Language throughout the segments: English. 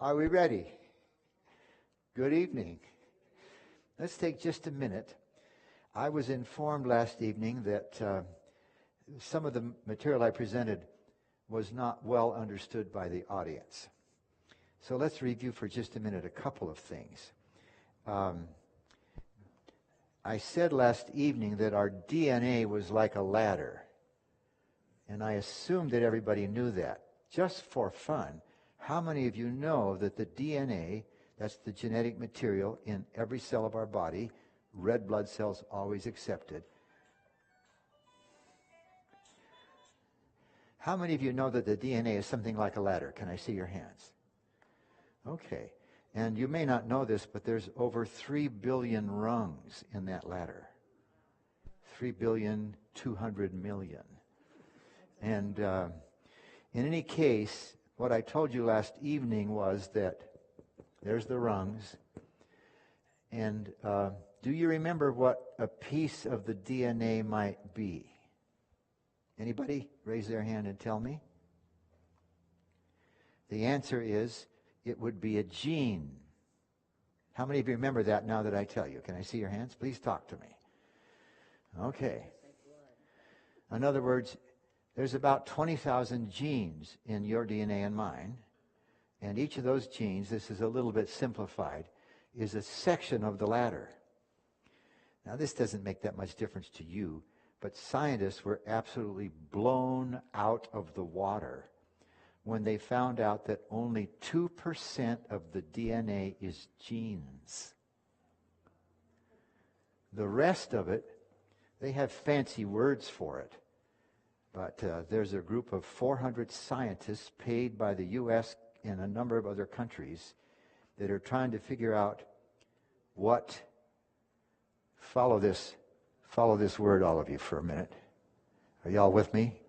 Are we ready? Good evening. Let's take just a minute. I was informed last evening that some of the material I presented was not well understood by the audience. So let's review for just a minute a couple of things. I said last evening that our DNA was like a ladder, and I assumed that everybody knew that. Just for fun, how many of you know that the DNA, that's the genetic material in every cell of our body, red blood cells always accepted? How many of you know that the DNA is something like a ladder? Can I see your hands? Okay. And you may not know this, but there's over 3 billion rungs in that ladder. 3,200,000,000. And in any case, what I told you last evening was that there's the rungs. And do you remember what a piece of the DNA might be? Anybody raise their hand and tell me? The answer is it would be a gene. How many of you remember that now that I tell you? Can I see your hands? Please talk to me. Okay. In other words, there's about 20,000 genes in your DNA and mine. And each of those genes, this is a little bit simplified, is a section of the ladder. Now, this doesn't make that much difference to you, but scientists were absolutely blown out of the water when they found out that only 2% of the DNA is genes. The rest of it, they have fancy words for it. But there's a group of 400 scientists paid by the U.S. and a number of other countries that are trying to figure out what, follow this word, all of you, for a minute. Are y'all with me?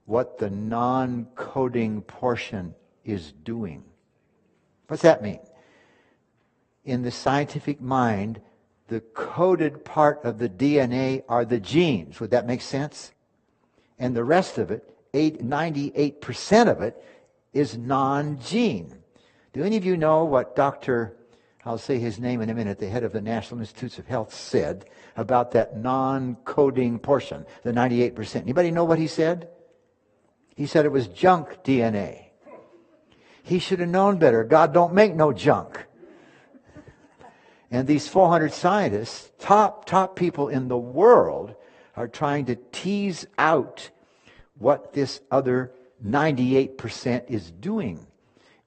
What the non-coding portion is doing. What's that mean? In the scientific mind, the coded part of the DNA are the genes. Would that make sense? And the rest of it, 98% of it, is non-gene. Do any of you know what Dr., I'll say his name in a minute, the head of the National Institutes of Health, said about that non-coding portion, the 98%? Anybody know what he said? He said it was junk DNA. He should have known better. God don't make no junk. And these 400 scientists, top people in the world, are trying to tease out what this other 98% is doing.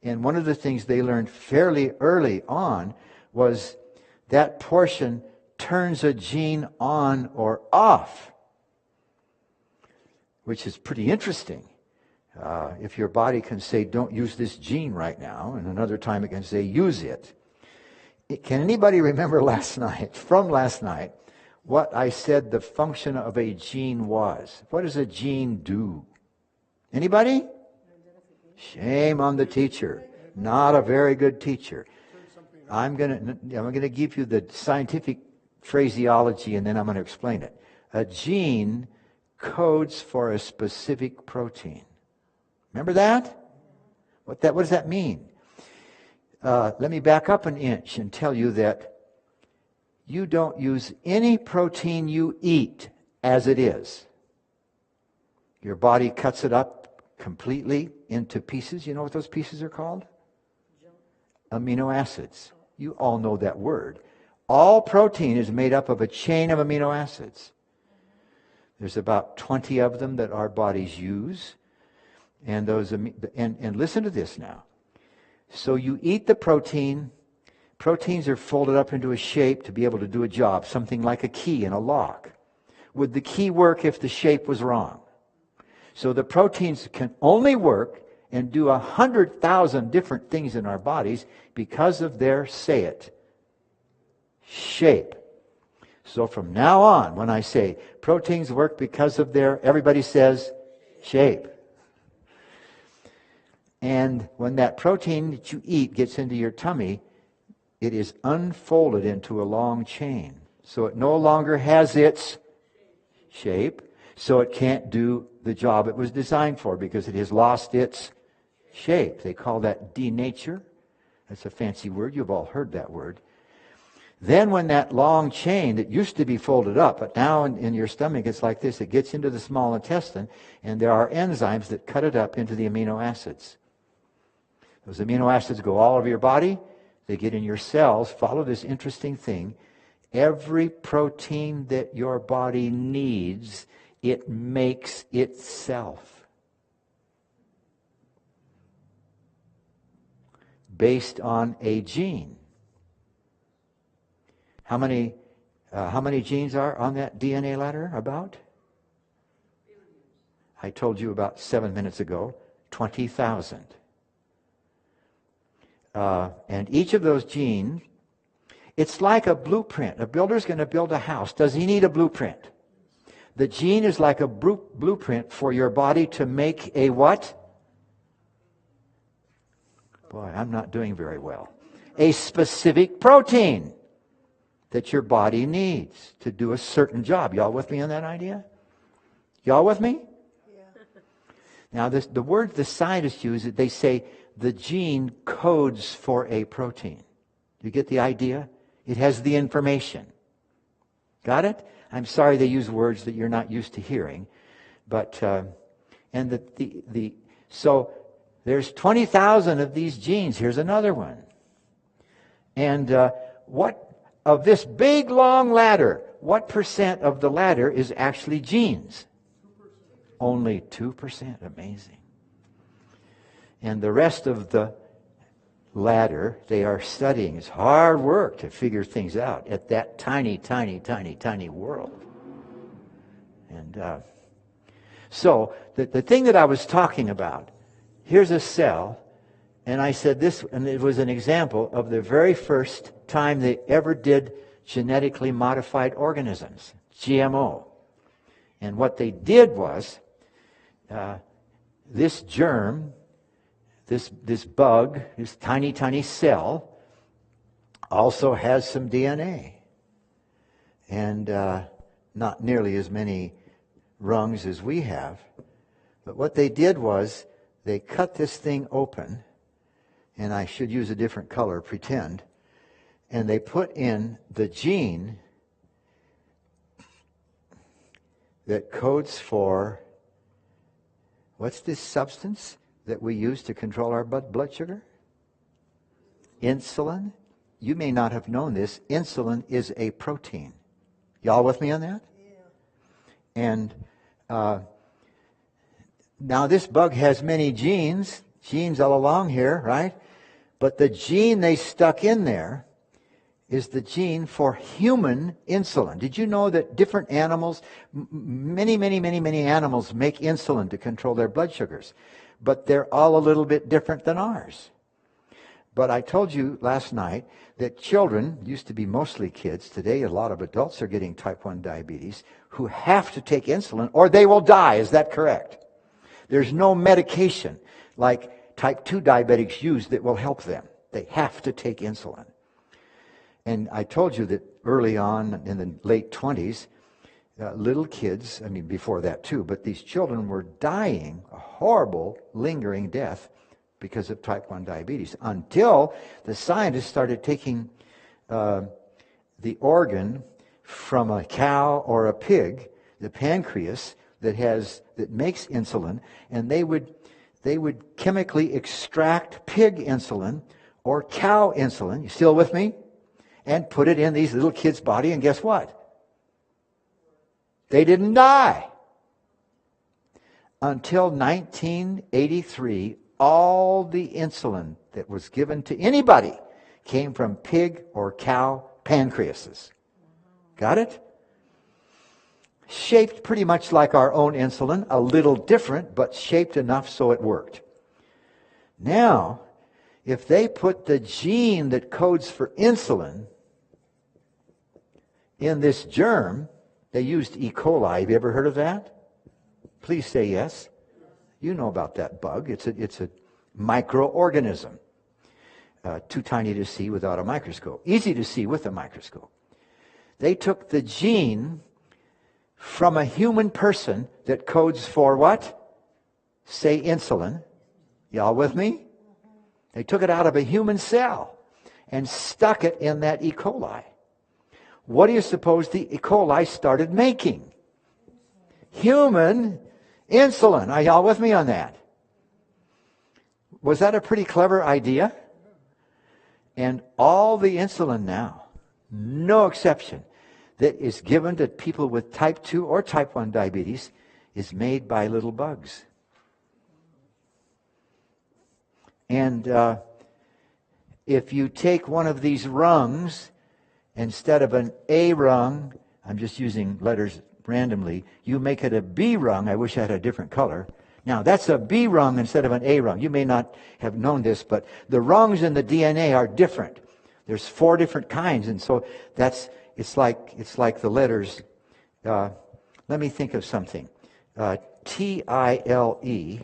And one of the things they learned fairly early on was that portion turns a gene on or off, which is pretty interesting. If your body can say, don't use this gene right now, and another time it can say, use it. Can anybody remember from last night, what I said the function of a gene was? What does a gene do? Anybody? Shame on the teacher. Not a very good teacher. I'm going to give you the scientific phraseology, and then I'm going to explain it. A gene codes for a specific protein. Remember that? What does that mean? Let me back up an inch and tell you that you don't use any protein you eat as it is. Your body cuts it up completely into pieces. You know what those pieces are called? Amino acids. You all know that word. All protein is made up of a chain of amino acids. There's about 20 of them that our bodies use. And listen to this now. So you eat the protein. Proteins are folded up into a shape to be able to do a job, something like a key in a lock. Would the key work if the shape was wrong? So the proteins can only work and do 100,000 different things in our bodies because of their, say it, shape. So from now on, when I say proteins work because of their, everybody says shape. And when that protein that you eat gets into your tummy, it is unfolded into a long chain. So it no longer has its shape, so it can't do the job it was designed for because it has lost its shape. They call that denature. That's a fancy word. You've all heard that word. Then when that long chain that used to be folded up, but now in your stomach it's like this, it gets into the small intestine, and there are enzymes that cut it up into the amino acids. Those amino acids go all over your body. They get in your cells. Follow this interesting thing. Every protein that your body needs, it makes itself. Based on a gene. How many genes are on that DNA ladder about? I told you about 7 minutes ago, 20,000. And each of those genes, it's like a blueprint. A builder's going to build a house. Does he need a blueprint? The gene is like a blueprint for your body to make a what? Boy, I'm not doing very well. A specific protein that your body needs to do a certain job. Y'all with me on that idea? Y'all with me? Yeah. Now, the word the scientists use, they say the gene codes for a protein. You get the idea? It has the information. Got it? I'm sorry they use words that you're not used to hearing, but so there's 20,000 of these genes. Here's another one. And what of this big long ladder? What percent of the ladder is actually genes? 2%. Only 2%. Amazing. And the rest of the ladder, they are studying. It's hard work to figure things out at that tiny, tiny, tiny, tiny world. And so the thing that I was talking about, here's a cell, and I said this, and it was an example of the very first time they ever did genetically modified organisms, GMO. And what they did was, this germ, this bug, this tiny, tiny cell, also has some DNA. And not nearly as many rungs as we have. But what they did was, they cut this thing open, and I should use a different color, pretend, and they put in the gene that codes for, what's this substance that we use to control our blood sugar? Insulin. You may not have known this. Insulin is a protein. Y'all with me on that? Yeah. And now this bug has many genes all along here, right? But the gene they stuck in there is the gene for human insulin. Did you know that different animals, many animals make insulin to control their blood sugars, but they're all a little bit different than ours. But I told you last night that children, used to be mostly kids, today a lot of adults are getting type 1 diabetes, who have to take insulin or they will die. Is that correct? There's no medication like type 2 diabetics use that will help them. They have to take insulin. And I told you that early on in the late 20s, little kids, I mean before that too, but these children were dying a horrible, lingering death because of type 1 diabetes, until the scientists started taking the organ from a cow or a pig, the pancreas that makes insulin, and they would chemically extract pig insulin or cow insulin. You still with me? And put it in these little kids' body, and guess what? They didn't die. Until 1983, all the insulin that was given to anybody came from pig or cow pancreases. Got it? Shaped pretty much like our own insulin, a little different, but shaped enough so it worked. Now, if they put the gene that codes for insulin in this germ, they used E. coli. Have you ever heard of that? Please say yes. You know about that bug. It's a microorganism. Too tiny to see without a microscope. Easy to see with a microscope. They took the gene from a human person that codes for what? Say insulin. Y'all with me? They took it out of a human cell and stuck it in that E. coli. What do you suppose the E. coli started making? Human insulin. Are y'all with me on that? Was that a pretty clever idea? And all the insulin now, no exception, that is given to people with type 2 or type 1 diabetes is made by little bugs. And if you take one of these rungs, instead of an A rung, I'm just using letters randomly, you make it a B rung. I wish I had a different color. Now, that's a B rung instead of an A rung. You may not have known this, but the rungs in the DNA are different. There's 4 different kinds, and so it's like the letters. Let me think of something. T-I-L-E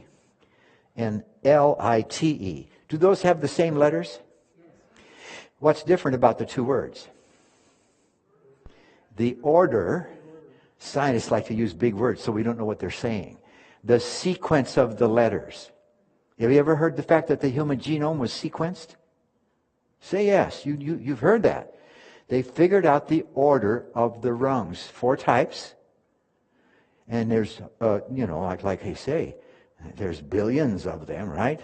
and L-I-T-E. Do those have the same letters? What's different about the 2 words? The order. Scientists like to use big words, so we don't know what they're saying. The sequence of the letters. Have you ever heard the fact that the human genome was sequenced? Say yes. You've heard that. They figured out the order of the rungs. 4 types. And there's, like they say, there's billions of them, right?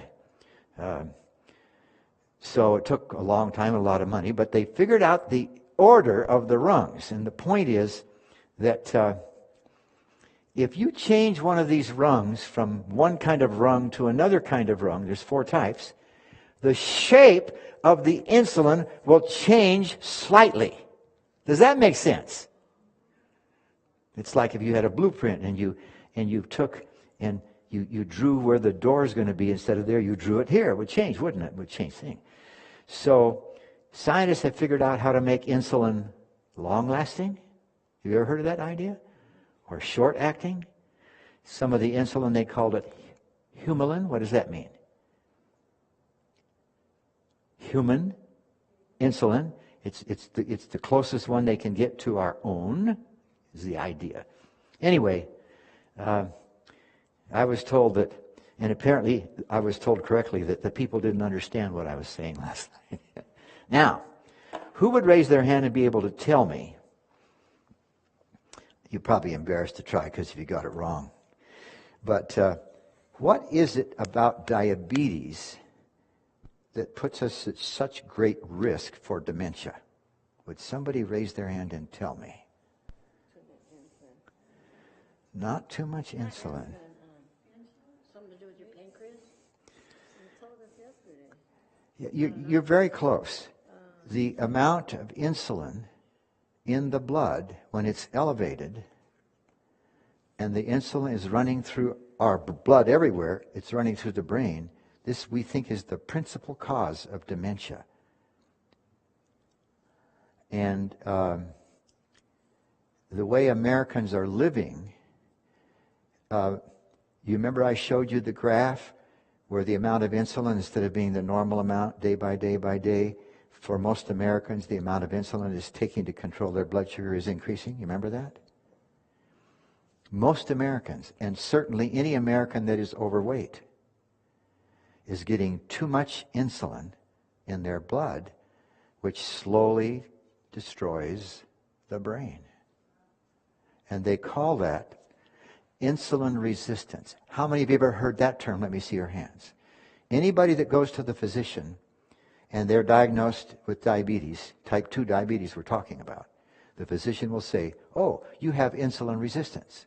So it took a long time, a lot of money, but they figured out the order of the rungs. And the point is that if you change one of these rungs from one kind of rung to another kind of rung, there's 4 types, the shape of the insulin will change slightly. Does that make sense? It's like if you had a blueprint and you took and you drew where the door is going to be instead of there, you drew it here. It would change, wouldn't it? It would change things. So scientists have figured out how to make insulin long-lasting. Have you ever heard of that idea? Or short-acting? Some of the insulin, they called it humalin. What does that mean? Human insulin. It's the closest one they can get to our own, is the idea. Anyway, I was told that, and apparently I was told correctly, that the people didn't understand what I was saying last night. Now, who would raise their hand and be able to tell me? You're probably embarrassed to try because if you got it wrong. But what is it about diabetes that puts us at such great risk for dementia? Would somebody raise their hand and tell me? Not too much insulin. Something to do with your pancreas? You told us yesterday. You're very close. The amount of insulin in the blood, when it's elevated, and the insulin is running through our blood everywhere, it's running through the brain, this we think is the principal cause of dementia. And the way Americans are living, you remember I showed you the graph where the amount of insulin, instead of being the normal amount day by day by day, for most Americans, the amount of insulin is taking to control their blood sugar is increasing. You remember that? Most Americans, and certainly any American that is overweight, is getting too much insulin in their blood, which slowly destroys the brain. And they call that insulin resistance. How many of you ever heard that term? Let me see your hands. Anybody that goes to the physician and they're diagnosed with diabetes, type 2 diabetes we're talking about, the physician will say, oh, you have insulin resistance.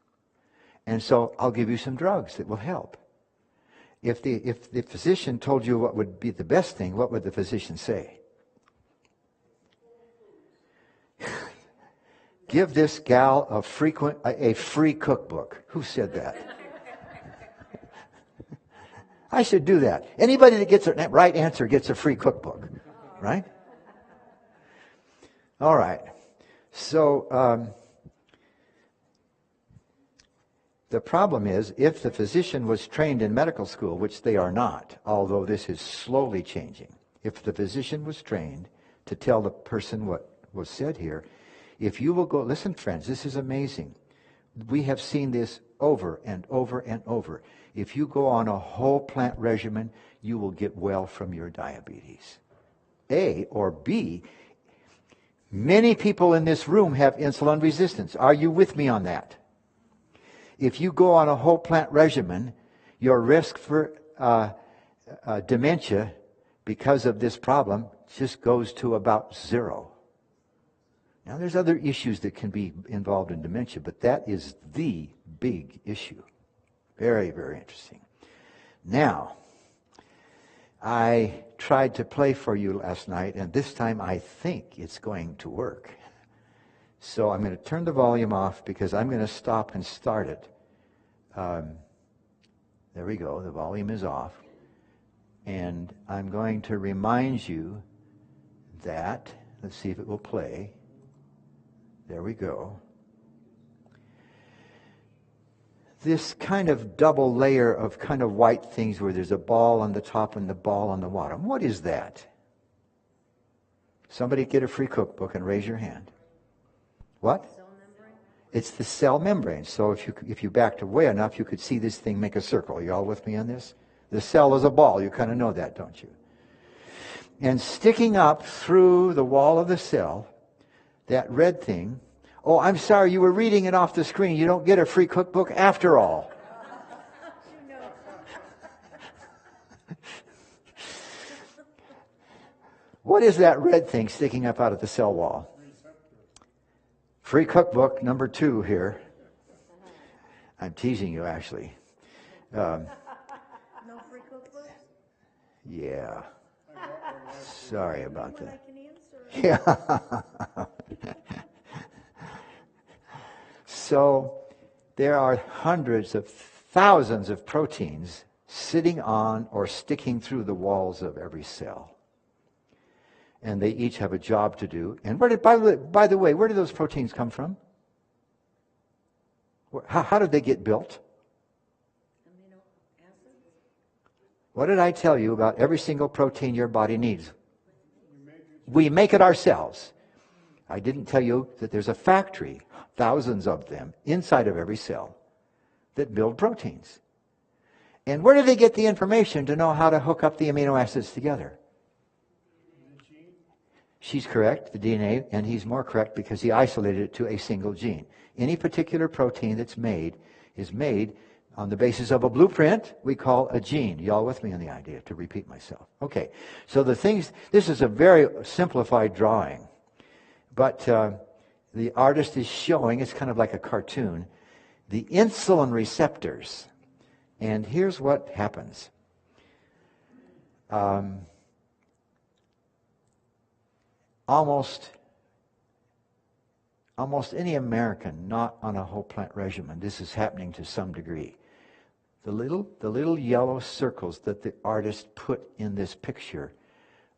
And so I'll give you some drugs that will help. If the physician told you what would be the best thing, what would the physician say? Give this gal a free cookbook. Who said that? I should do that. Anybody that gets the right answer gets a free cookbook, right? All right. So the problem is, if the physician was trained in medical school, which they are not, although this is slowly changing, if the physician was trained to tell the person what was said here, if you will go, listen friends, this is amazing. We have seen this over and over and over. If you go on a whole plant regimen, you will get well from your diabetes. A or B, many people in this room have insulin resistance. Are you with me on that? If you go on a whole plant regimen, your risk for dementia because of this problem just goes to about 0. Now, there's other issues that can be involved in dementia, but that is the big issue. Very, very interesting. Now, I tried to play for you last night, and this time I think it's going to work. So I'm going to turn the volume off because I'm going to stop and start it. There we go. The volume is off. And I'm going to remind you that, let's see if it will play. There we go. This kind of double layer of kind of white things where there's a ball on the top and the ball on the bottom. What is that? Somebody get a free cookbook and raise your hand. What? Cell membrane? It's the cell membrane. So if you backed away enough, you could see this thing make a circle. You all with me on this? The cell is a ball. You kind of know that, don't you? And sticking up through the wall of the cell, that red thing. Oh, I'm sorry, you were reading it off the screen. You don't get a free cookbook after all. What is that red thing sticking up out of the cell wall? Free cookbook number 2 here. I'm teasing you, actually. No free cookbooks? Yeah. Sorry about that. I can answer. Yeah. So there are hundreds of thousands of proteins sitting on or sticking through the walls of every cell. And they each have a job to do. And by the way, where do those proteins come from? How did they get built? Amino acids? What did I tell you about every single protein your body needs? We make it ourselves. I didn't tell you that there's a factory, thousands of them, inside of every cell that build proteins. And where do they get the information to know how to hook up the amino acids together? She's correct, the DNA, and he's more correct because he isolated it to a single gene. Any particular protein that's made is made on the basis of a blueprint we call a gene. You all with me on the idea, to repeat myself? Okay, so this is a very simplified drawing, but the artist is showing, it's kind of like a cartoon, the insulin receptors. And here's what happens. Almost any American not on a whole plant regimen, this is happening to some degree. The little yellow circles that the artist put in this picture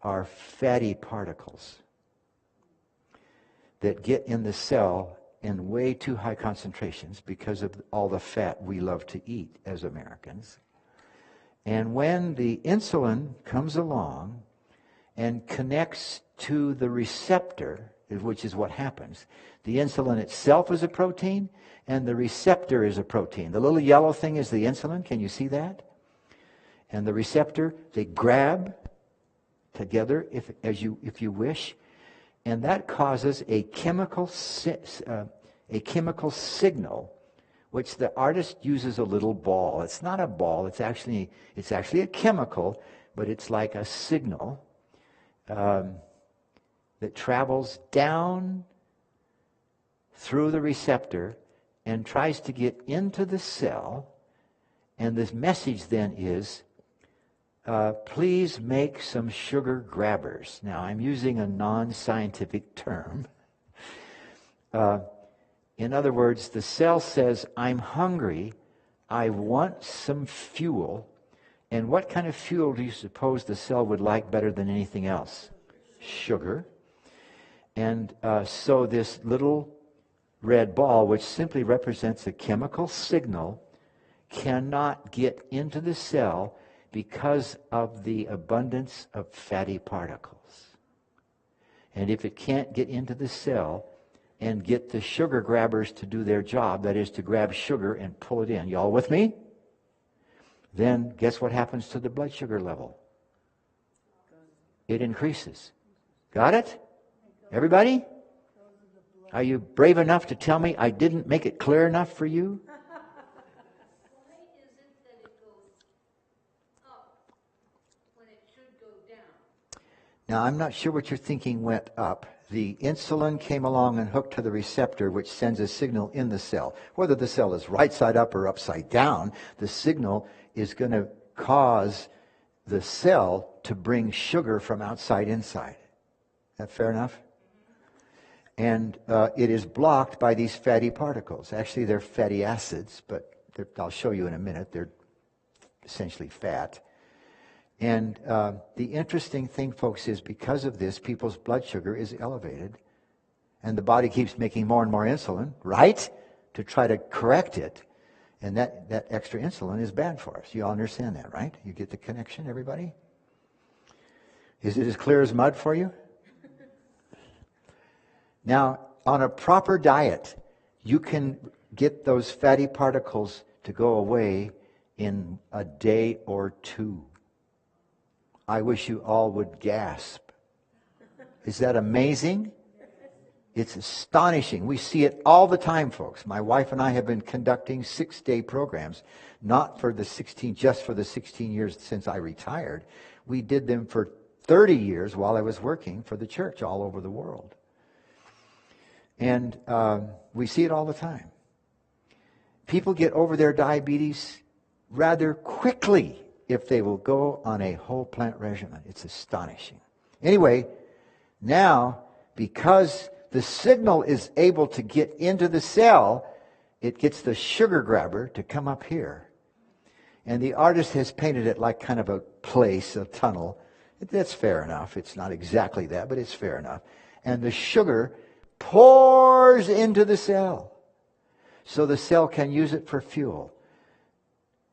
are fatty particles that get in the cell in way too high concentrations because of all the fat we love to eat as Americans. And when the insulin comes along and connects to the receptor, which is what happens, the insulin itself is a protein and the receptor is a protein. The little yellow thing is the insulin. Can you see that? And the receptor, they grab together if you wish, and that causes a chemical signal, which the artist uses a little ball. It's not a ball. It's actually a chemical, but it's like a signal that travels down through the receptor and tries to get into the cell. And this message then is, please make some sugar grabbers. Now, I'm using a non-scientific term. In other words, the cell says, I'm hungry, I want some fuel. And what kind of fuel do you suppose the cell would like better than anything else? Sugar. And so this little red ball, which simply represents a chemical signal, cannot get into the cell because of the abundance of fatty particles. And if it can't get into the cell, and get the sugar grabbers to do their job, that is to grab sugar and pull it in. Y'all with me? Then guess what happens to the blood sugar level? It increases. Got it? Everybody? Are you brave enough to tell me I didn't make it clear enough for you? Why is it that it goes up when it should go down? Now, I'm not sure what you're thinking went up. The insulin came along and hooked to the receptor, which sends a signal in the cell. Whether the cell is right side up or upside down, the signal is going to cause the cell to bring sugar from outside inside. Is that fair enough? And it is blocked by these fatty particles. Actually, they're fatty acids, but I'll show you in a minute. They're essentially fat. And the interesting thing, folks, is because of this, people's blood sugar is elevated. And the body keeps making more and more insulin, right? To try to correct it. And that extra insulin is bad for us. You all understand that, right? You get the connection, everybody? Is it as clear as mud for you? Now, on a proper diet, you can get those fatty particles to go away in a day or two. I wish you all would gasp. Is that amazing? It's astonishing. We see it all the time, folks. My wife and I have been conducting 6-day programs, not for the 16, just for the 16 years since I retired. We did them for 30 years while I was working for the church all over the world. And we see it all the time. People get over their diabetes rather quickly if they will go on a whole plant regimen. It's astonishing. Anyway, now, because the signal is able to get into the cell, it gets the sugar grabber to come up here. And the artist has painted it like kind of a place, a tunnel. That's fair enough. It's not exactly that, but it's fair enough. And the sugar pours into the cell so the cell can use it for fuel.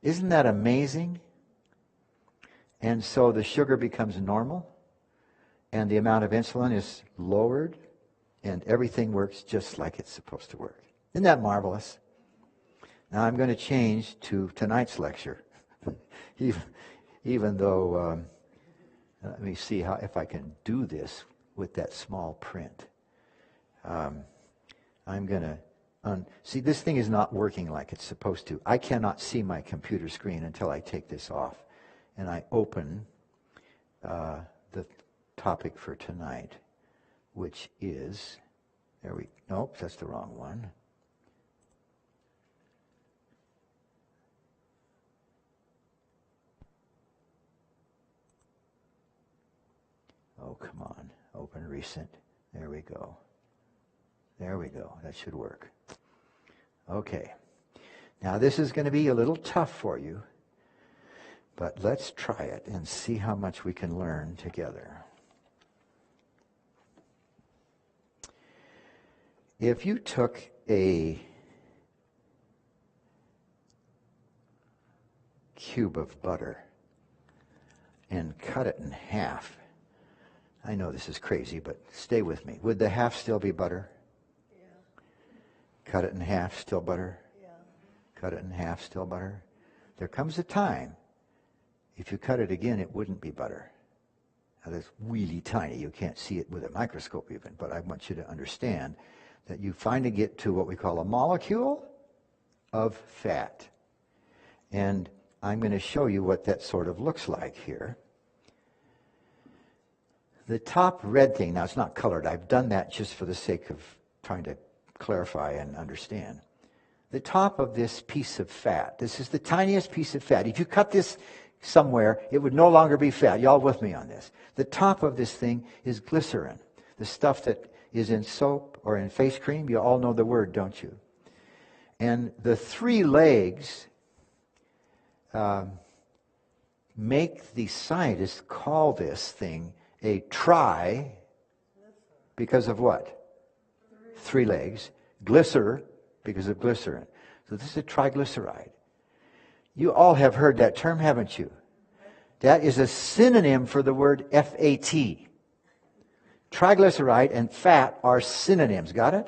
Isn't that amazing? And so the sugar becomes normal and the amount of insulin is lowered and everything works just like it's supposed to work. Isn't that marvelous? Now I'm going to change to tonight's lecture. Even though, let me see if I can do this with that small print. I'm going to, see, this thing is not working like it's supposed to. I cannot see my computer screen until I take this off. And I open the topic for tonight, which is, nope, that's the wrong one. Oh, come on. Open recent. There we go. There we go. That should work. Okay. Now this is going to be a little tough for you, but let's try it and see how much we can learn together. If you took a cube of butter and cut it in half, I know this is crazy, but stay with me. Would the half still be butter? Cut it in half, still butter? Yeah. Cut it in half, still butter? There comes a time, if you cut it again, it wouldn't be butter. Now that's really tiny. You can't see it with a microscope even, but I want you to understand that you finally get to what we call a molecule of fat. And I'm going to show you what that sort of looks like here. The top red thing, now it's not colored. I've done that just for the sake of trying to clarify and understand. The top of this piece of fat, this is the tiniest piece of fat. If you cut this somewhere, it would no longer be fat. Y'all with me on this? The top of this thing is glycerin, the stuff that is in soap or in face cream. You all know the word, don't you? And the three legs make the scientists call this thing a tri, because of what? Three legs. Glycer, because of glycerin. So this is a triglyceride. You all have heard that term, haven't you? That is a synonym for the word FAT. Triglyceride and fat are synonyms. Got it?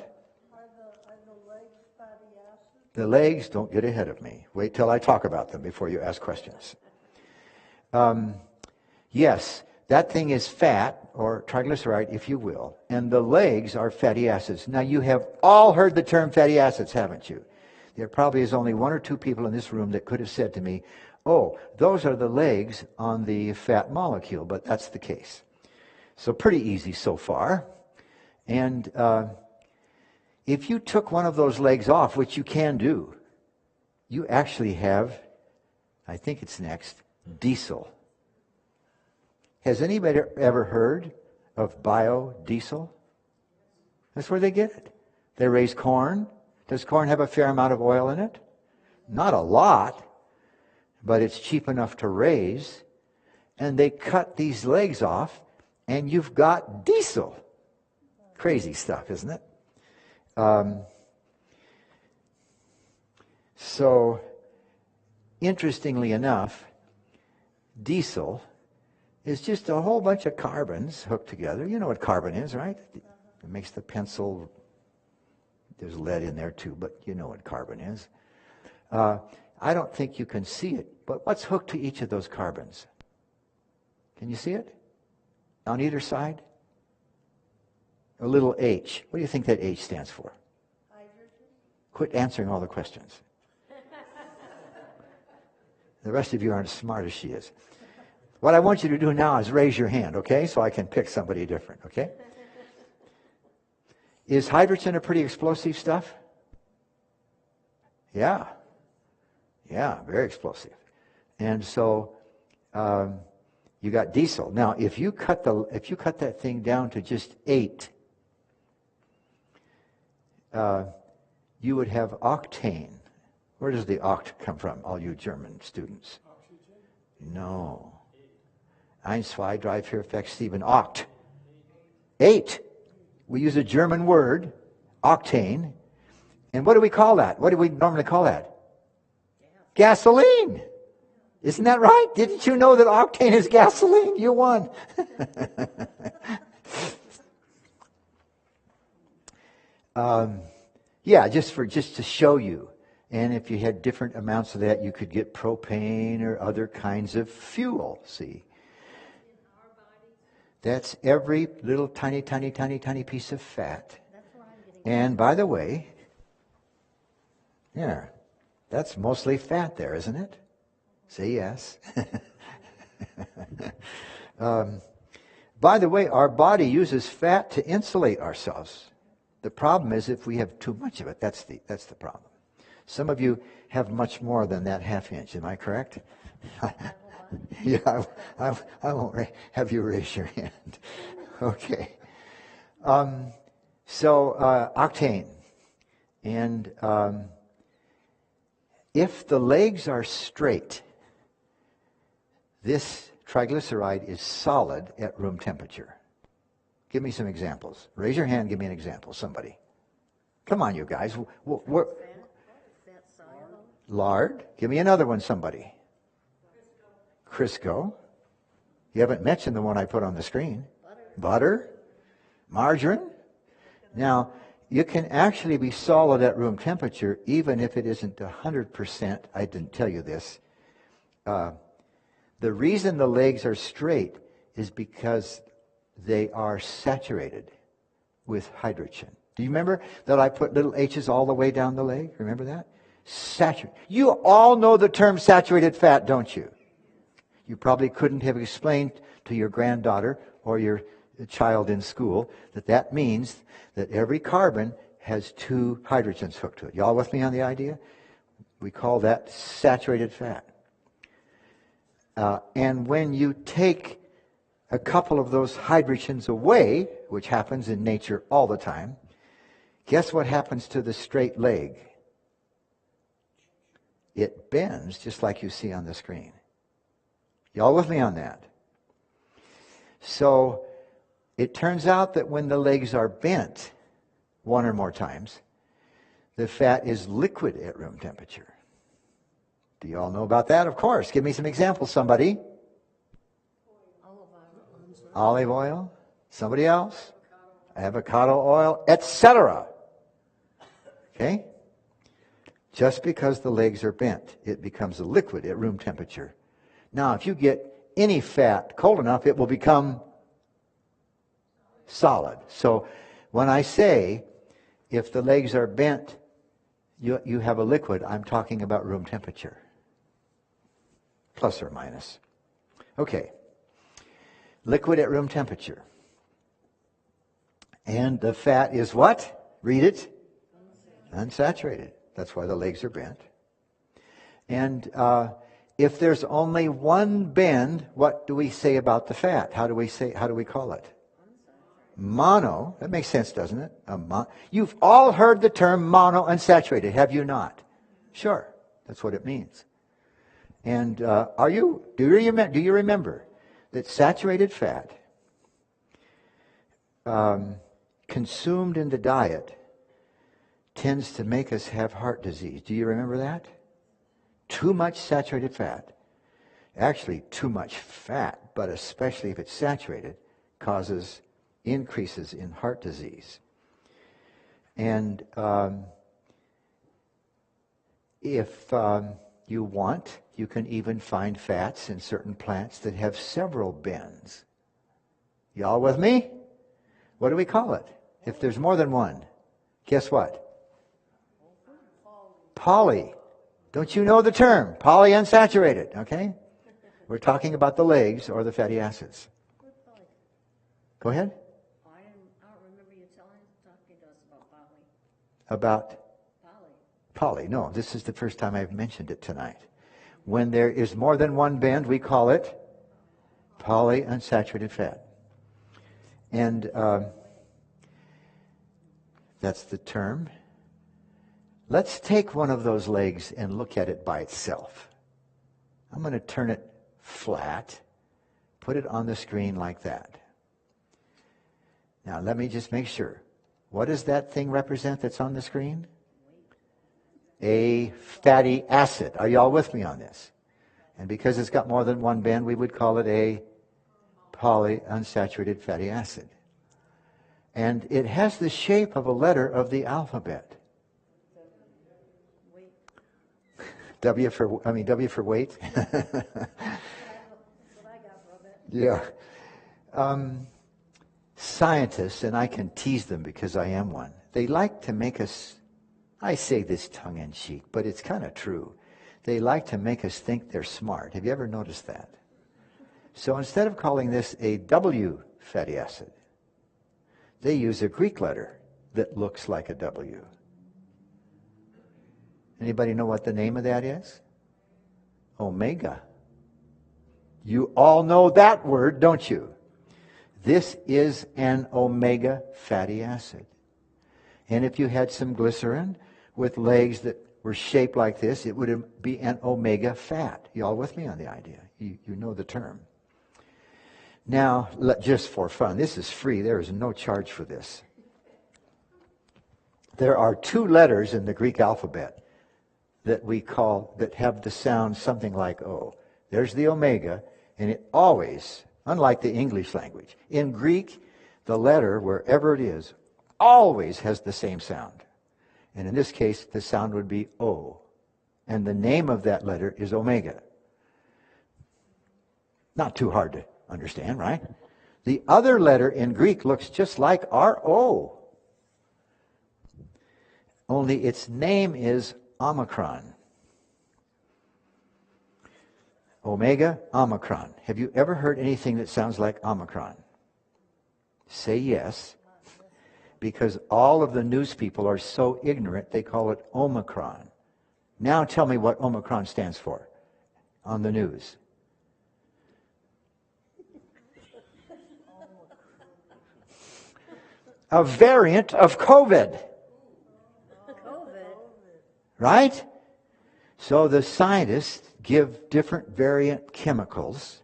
The legs, don't get ahead of me. Wait till I talk about them before you ask questions. Yes, that thing is fat, or triglyceride, if you will, and the legs are fatty acids. Now, you have all heard the term fatty acids, haven't you? There probably is only one or two people in this room that could have said to me, oh, those are the legs on the fat molecule, but that's the case. So pretty easy so far. And if you took one of those legs off, which you can do, you actually have, I think it's next, diesel. Has anybody ever heard of biodiesel? That's where they get it. They raise corn. Does corn have a fair amount of oil in it? Not a lot, but it's cheap enough to raise. And they cut these legs off, and you've got diesel. Crazy stuff, isn't it? So, interestingly enough, diesel is just a whole bunch of carbons hooked together. You know what carbon is, right? It makes the pencil. There's lead in there too, but you know what carbon is. I don't think you can see it, but what's hooked to each of those carbons? Can you see it? On either side? A little H. What do you think that H stands for? Hydrogen. Quit answering all the questions. The rest of you aren't as smart as she is. What I want you to do now is raise your hand, okay? So I can pick somebody different, okay? Is hydrogen a pretty explosive stuff? Yeah. Yeah, very explosive. And so you got diesel. Now, if you cut that thing down to just 8, you would have octane. Where does the oct come from, all you German students? Oxygen? No. 1, 2, 3, 4, 5, 7, oct. 8. We use a German word, octane. And what do we call that? What do we normally call that? Gasoline. Isn't that right? Didn't you know that octane is gasoline? You won. Yeah, just to show you. And if you had different amounts of that, you could get propane or other kinds of fuel, see? That's every little tiny piece of fat. And by the way, yeah, that's mostly fat there, isn't it? Say yes. By the way, our body uses fat to insulate ourselves. The problem is if we have too much of it, that's the problem. Some of you have much more than that half inch, am I correct? Yeah, I won't have you raise your hand. Okay. So octane. And if the legs are straight, this triglyceride is solid at room temperature. Give me some examples. Raise your hand, give me an example, somebody. Come on, you guys. Lard. Give me another one, somebody. Crisco. You haven't mentioned the one I put on the screen. Butter. Margarine. Now, you can actually be solid at room temperature even if it isn't 100%. I didn't tell you this. The reason the legs are straight is because they are saturated with hydrogen. Do you remember that I put little H's all the way down the leg? Remember that? Saturated. You all know the term saturated fat, don't you? You probably couldn't have explained to your granddaughter or your child in school that means that every carbon has 2 hydrogens hooked to it. Y'all with me on the idea? We call that saturated fat. And when you take a couple of those hydrogens away, which happens in nature all the time, guess what happens to the straight leg? It bends just like you see on the screen. Y'all with me on that? So it turns out that when the legs are bent 1 or more times, the fat is liquid at room temperature. Do you all know about that? Of course. Give me some examples, somebody. Olive oil. Somebody else? Avocado oil, etc. Okay? Just because the legs are bent, it becomes a liquid at room temperature. Now, if you get any fat cold enough, it will become solid. So when I say, if the legs are bent, you have a liquid, I'm talking about room temperature. Plus or minus. Okay. Liquid at room temperature. And the fat is what? Read it. Unsaturated. That's why the legs are bent. And if there's only one bend, what do we say about the fat? How do we call it? Mono. That makes sense, doesn't it? You've all heard the term monounsaturated, have you not? Sure. That's what it means. And do you remember that saturated fat consumed in the diet tends to make us have heart disease? Do you remember that? Too much saturated fat, actually too much fat, but especially if it's saturated, causes increases in heart disease. And if you want, you can even find fats in certain plants that have several bends. Y'all with me? What do we call it? If there's more than one, guess what? Poly. Don't you know the term? Polyunsaturated, okay? We're talking about the legs or the fatty acids. Go ahead. I don't remember you talking to us about poly. About? Poly. Poly. No, this is the first time I've mentioned it tonight. When there is more than one bend, we call it polyunsaturated fat. And that's the term. Let's take one of those legs and look at it by itself. I'm going to turn it flat, put it on the screen like that. Now let me just make sure. What does that thing represent that's on the screen? A fatty acid. Are you all with me on this? And because it's got more than one bend, we would call it a polyunsaturated fatty acid. And it has the shape of a letter of the alphabet. W for weight. Yeah. Scientists, and I can tease them because I am one, they like to make us, I say this tongue-in-cheek, but it's kind of true. They like to make us think they're smart. Have you ever noticed that? So instead of calling this a W fatty acid, they use a Greek letter that looks like a W. Anybody know what the name of that is? Omega. You all know that word, don't you? This is an omega fatty acid. And if you had some glycerin with legs that were shaped like this, it would be an omega fat. You all with me on the idea? You know the term. Now, just for fun, this is free. There is no charge for this. There are two letters in the Greek alphabet that have the sound something like O. There's the omega, and it always, unlike the English language, in Greek, the letter, wherever it is, always has the same sound. And in this case, the sound would be O. And the name of that letter is omega. Not too hard to understand, right? The other letter in Greek looks just like our O. Only its name is Omicron. Omega, Omicron. Have you ever heard anything that sounds like Omicron? Say yes. Because all of the news people are so ignorant, they call it Omicron. Now tell me what Omicron stands for on the news. A variant of COVID. Right? So the scientists give different variant chemicals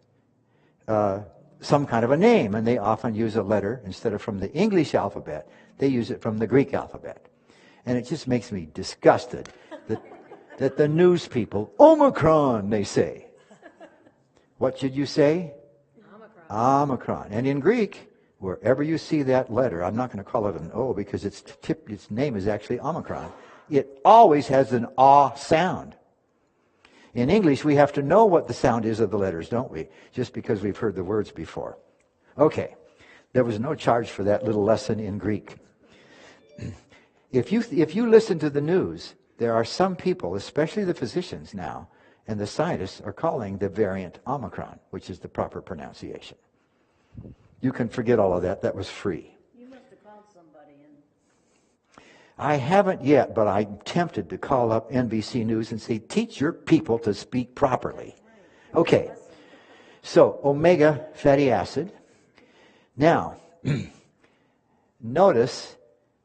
some kind of a name, and they often use a letter instead of from the English alphabet. They use it from the Greek alphabet. And it just makes me disgusted that the news people, Omicron, they say. What should you say? Omicron. Omicron. And in Greek, wherever you see that letter, I'm not going to call it an O because its name is actually Omicron. It always has an ah sound. In English, we have to know what the sound is of the letters, don't we? Just because we've heard the words before. Okay, there was no charge for that little lesson in Greek. If you listen to the news, there are some people, especially the physicians now, and the scientists are calling the variant Omicron, which is the proper pronunciation. You can forget all of that. That was free. You must have called somebody and I haven't yet, but I'm tempted to call up NBC News and say, teach your people to speak properly. Okay, so omega fatty acid. Now, notice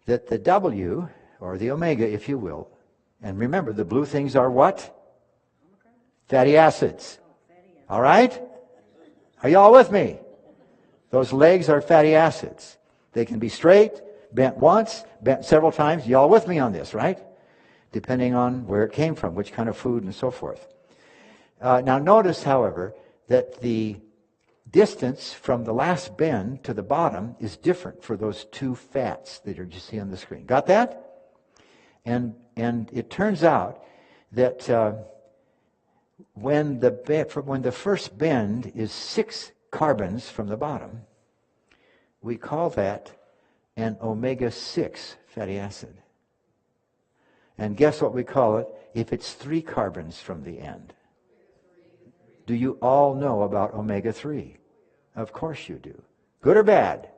that the W, or the omega, if you will, and remember, the blue things are what? Fatty acids. All right? Are you all with me? Those legs are fatty acids. They can be straight, bent once, bent several times. You all with me on this, right? Depending on where it came from, which kind of food and so forth. Now notice, however, that the distance from the last bend to the bottom is different for those two fats that you see on the screen. Got that? And it turns out that when the first bend is 6 carbons from the bottom, we call that an omega-6 fatty acid. And guess what we call it if it's 3 carbons from the end? Do you all know about omega-3? Of course you do. Good or bad?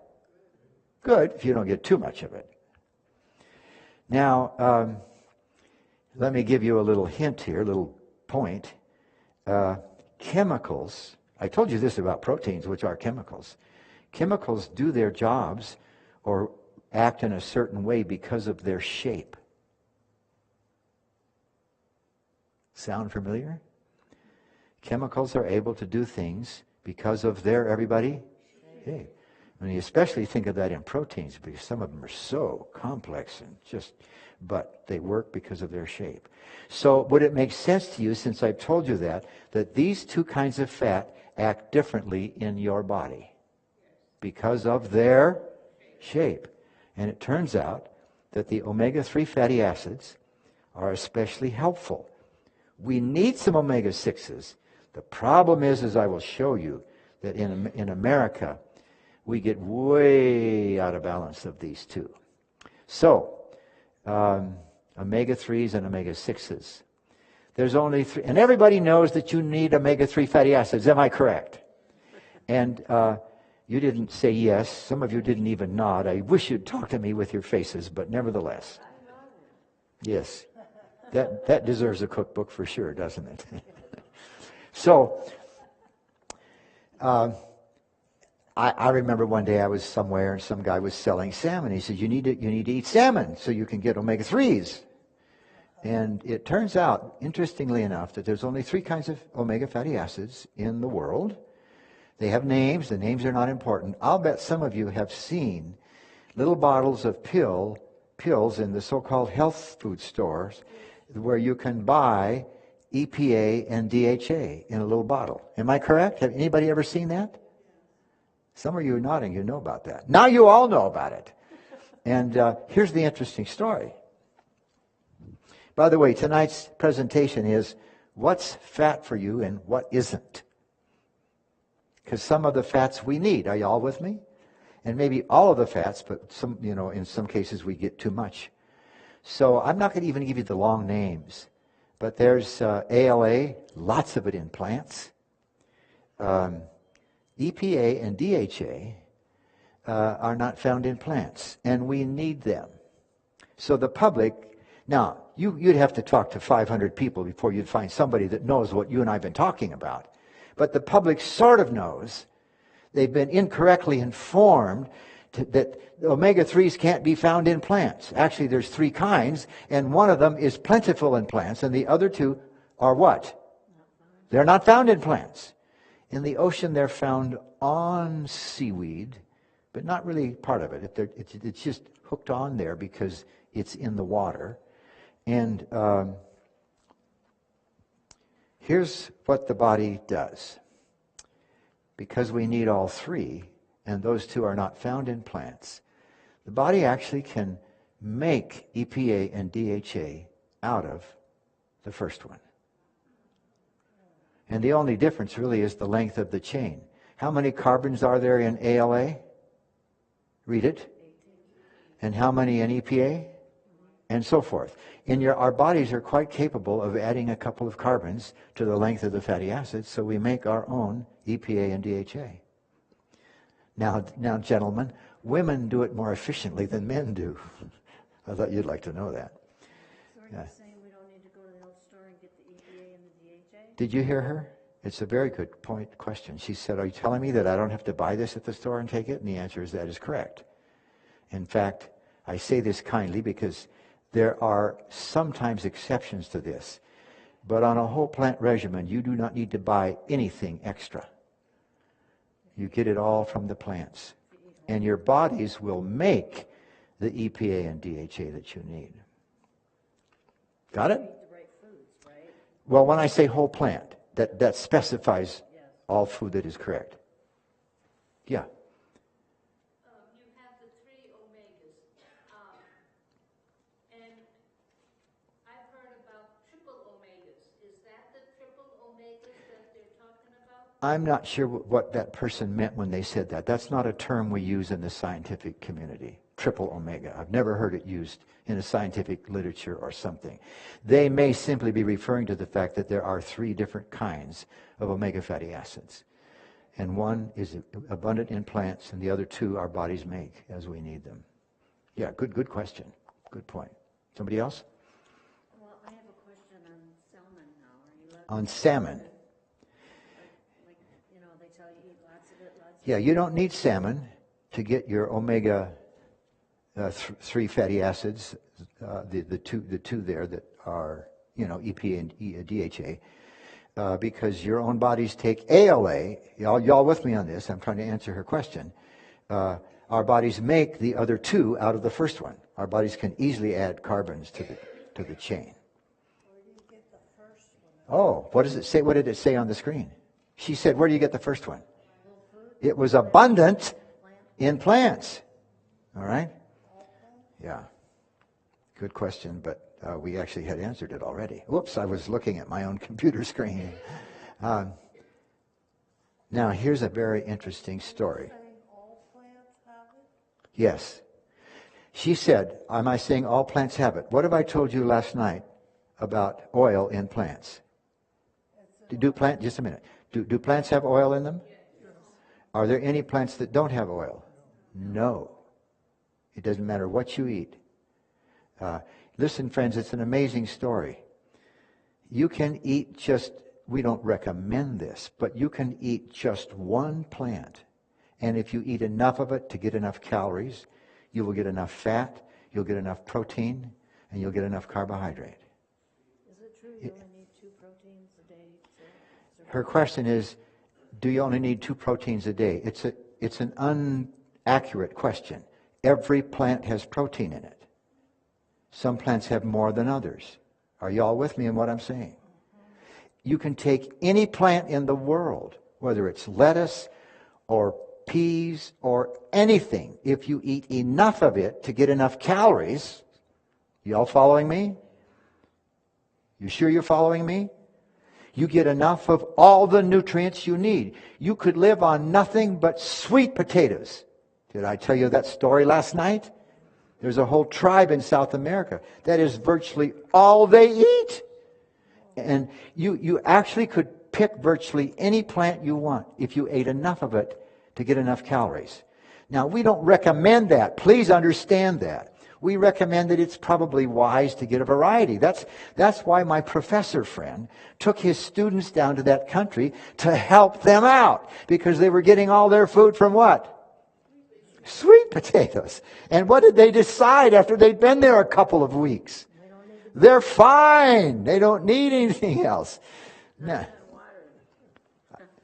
Good, if you don't get too much of it. Now, let me give you a little hint here, a little point. Chemicals, I told you this about proteins, which are chemicals. Chemicals do their jobs or act in a certain way because of their shape. Sound familiar? Chemicals are able to do things because of their, everybody? Hey. And you especially think of that in proteins because some of them are so complex and but they work because of their shape. So would it make sense to you, since I've told you that these two kinds of fat act differently in your body because of their shape? And it turns out that the omega-3 fatty acids are especially helpful. We need some omega-6s. The problem is, as I will show you, that in America, we get way out of balance of these two. So, omega-3s and omega-6s. There's only 3, and everybody knows that you need omega-3 fatty acids. Am I correct? And you didn't say yes. Some of you didn't even nod. I wish you'd talk to me with your faces, but nevertheless. Yes. That deserves a cookbook for sure, doesn't it? So, I remember one day I was somewhere and some guy was selling salmon. He said, you need to eat salmon so you can get omega-3s. And it turns out, interestingly enough, that there's only 3 kinds of omega fatty acids in the world. They have names. The names are not important. I'll bet some of you have seen little bottles of pills in the so-called health food stores where you can buy EPA and DHA in a little bottle. Am I correct? Have anybody ever seen that? Some of you are nodding. You know about that. Now you all know about it. And here's the interesting story. By the way, tonight's presentation is what's fat for you and what isn't. Because some of the fats we need. Are you all with me? And maybe all of the fats, but some, in some cases we get too much. So I'm not going to even give you the long names. But there's ALA, lots of it in plants. EPA and DHA are not found in plants, and we need them. So the public, now, you'd have to talk to 500 people before you'd find somebody that knows what you and I have been talking about. But the public sort of knows. They've been incorrectly informed that omega-3s can't be found in plants. Actually, there's 3 kinds, and one of them is plentiful in plants, and the other 2 are what? They're not found in plants. In the ocean, they're found on seaweed, but not really part of it. It's just hooked on there because it's in the water. And here's what the body does. Because we need all 3, and those 2 are not found in plants, the body actually can make EPA and DHA out of the first one. And the only difference really is the length of the chain. How many carbons are there in ALA? Read it. And how many in EPA? And so forth. Our bodies are quite capable of adding a couple of carbons to the length of the fatty acids, so we make our own EPA and DHA. Now, gentlemen, women do it more efficiently than men do. I thought you'd like to know that. So are you saying we don't need to go to the health store and get the EPA and the DHA? Did you hear her? It's a very good question. She said, are you telling me that I don't have to buy this at the store and take it? And the answer is that is correct. In fact, I say this kindly because there are sometimes exceptions to this. But on a whole plant regimen, you do not need to buy anything extra. You get it all from the plants. And your bodies will make the EPA and DHA that you need. Got it? The right foods, right? Well, when I say whole plant, that specifies all food that is correct. Yeah. You have the 3 omegas. And I've heard about triple omegas. Is that the triple omegas that they're talking about? I'm not sure what that person meant when they said that. That's not a term we use in the scientific community. Triple omega. I've never heard it used in a scientific literature or something. They may simply be referring to the fact that there are 3 different kinds of omega fatty acids. And one is abundant in plants, and the other 2 our bodies make as we need them. Yeah, good question. Good point. Somebody else? Well, I have a question on salmon now. Are you On salmon. Like, they tell you eat lots of it, Yeah, you don't need salmon to get your omega 3 fatty acids, the two there that are, EPA and DHA, because your own bodies take ALA. Y'all with me on this? I'm trying to answer her question. Our bodies make the other 2 out of the first one. Our bodies can easily add carbons to the chain. Where do you get the first one? Oh, what does it say? What did it say on the screen? She said, where do you get the first one? It was abundant in plants. All right? Yeah. Good question, but we actually had answered it already. Whoops, I was looking at my own computer screen. Now, here's a very interesting story. All plants have it? Yes. She said, am I saying all plants have it? What have I told you last night about oil in plants? Just a minute. Do plants have oil in them? Are there any plants that don't have oil? No. It doesn't matter what you eat. Listen, friends, it's an amazing story. You can eat we don't recommend this, but you can eat just one plant. And if you eat enough of it to get enough calories, you will get enough fat, you'll get enough protein, and you'll get enough carbohydrate. Is it true you only need 2 proteins a day? Her question is, do you only need 2 proteins a day? It's an inaccurate question. Every plant has protein in it. Some plants have more than others. Are you all with me in what I'm saying? You can take any plant in the world, whether it's lettuce or peas or anything, if you eat enough of it to get enough calories. You all following me? You sure you're following me? You get enough of all the nutrients you need. You could live on nothing but sweet potatoes. Did I tell you that story last night? There's a whole tribe in South America that is virtually all they eat. And you actually could pick virtually any plant you want if you ate enough of it to get enough calories. Now, we don't recommend that. Please understand that. We recommend that it's probably wise to get a variety. That's why my professor friend took his students down to that country to help them out, because they were getting all their food from what? Sweet potatoes. And what did they decide after they'd been there a couple of weeks? They're fine. They don't need anything else. Nah.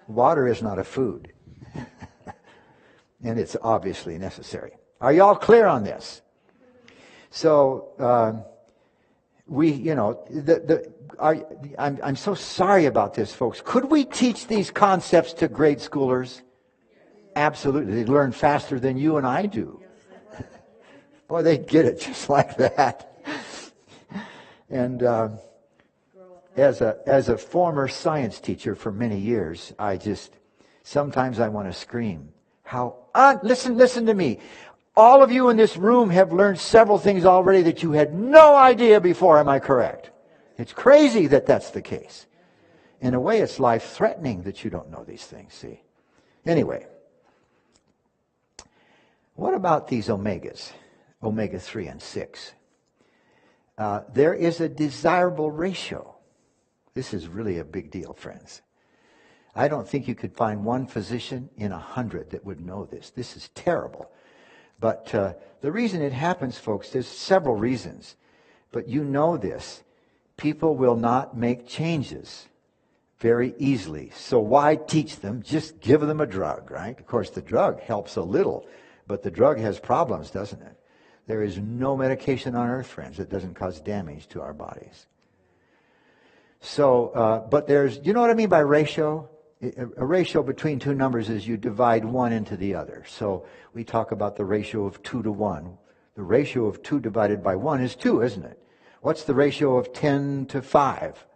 Water is not a food. And it's obviously necessary. Are y'all clear on this? So, I'm so sorry about this, folks. Could we teach these concepts to grade schoolers? Absolutely. They learn faster than you and I do. Boy, they get it just like that. And as a former science teacher for many years, sometimes I want to scream. Listen to me. All of you in this room have learned several things already that you had no idea before. Am I correct? It's crazy that that's the case. In a way, it's life-threatening that you don't know these things, see? Anyway, what about these omegas, omega-3 and 6? There is a desirable ratio. This is really a big deal, friends. I don't think you could find one physician in 100 that would know this. This is terrible. But the reason it happens, folks, there's several reasons. But you know this. People will not make changes very easily. So why teach them? Just give them a drug, right? Of course, the drug helps a little, but the drug has problems, doesn't it? There is no medication on earth, friends, that doesn't cause damage to our bodies. So, but you know what I mean by ratio? A ratio between two numbers is you divide one into the other. So we talk about the ratio of 2 to 1. The ratio of 2 divided by 1 is 2, isn't it? What's the ratio of 10 to 5?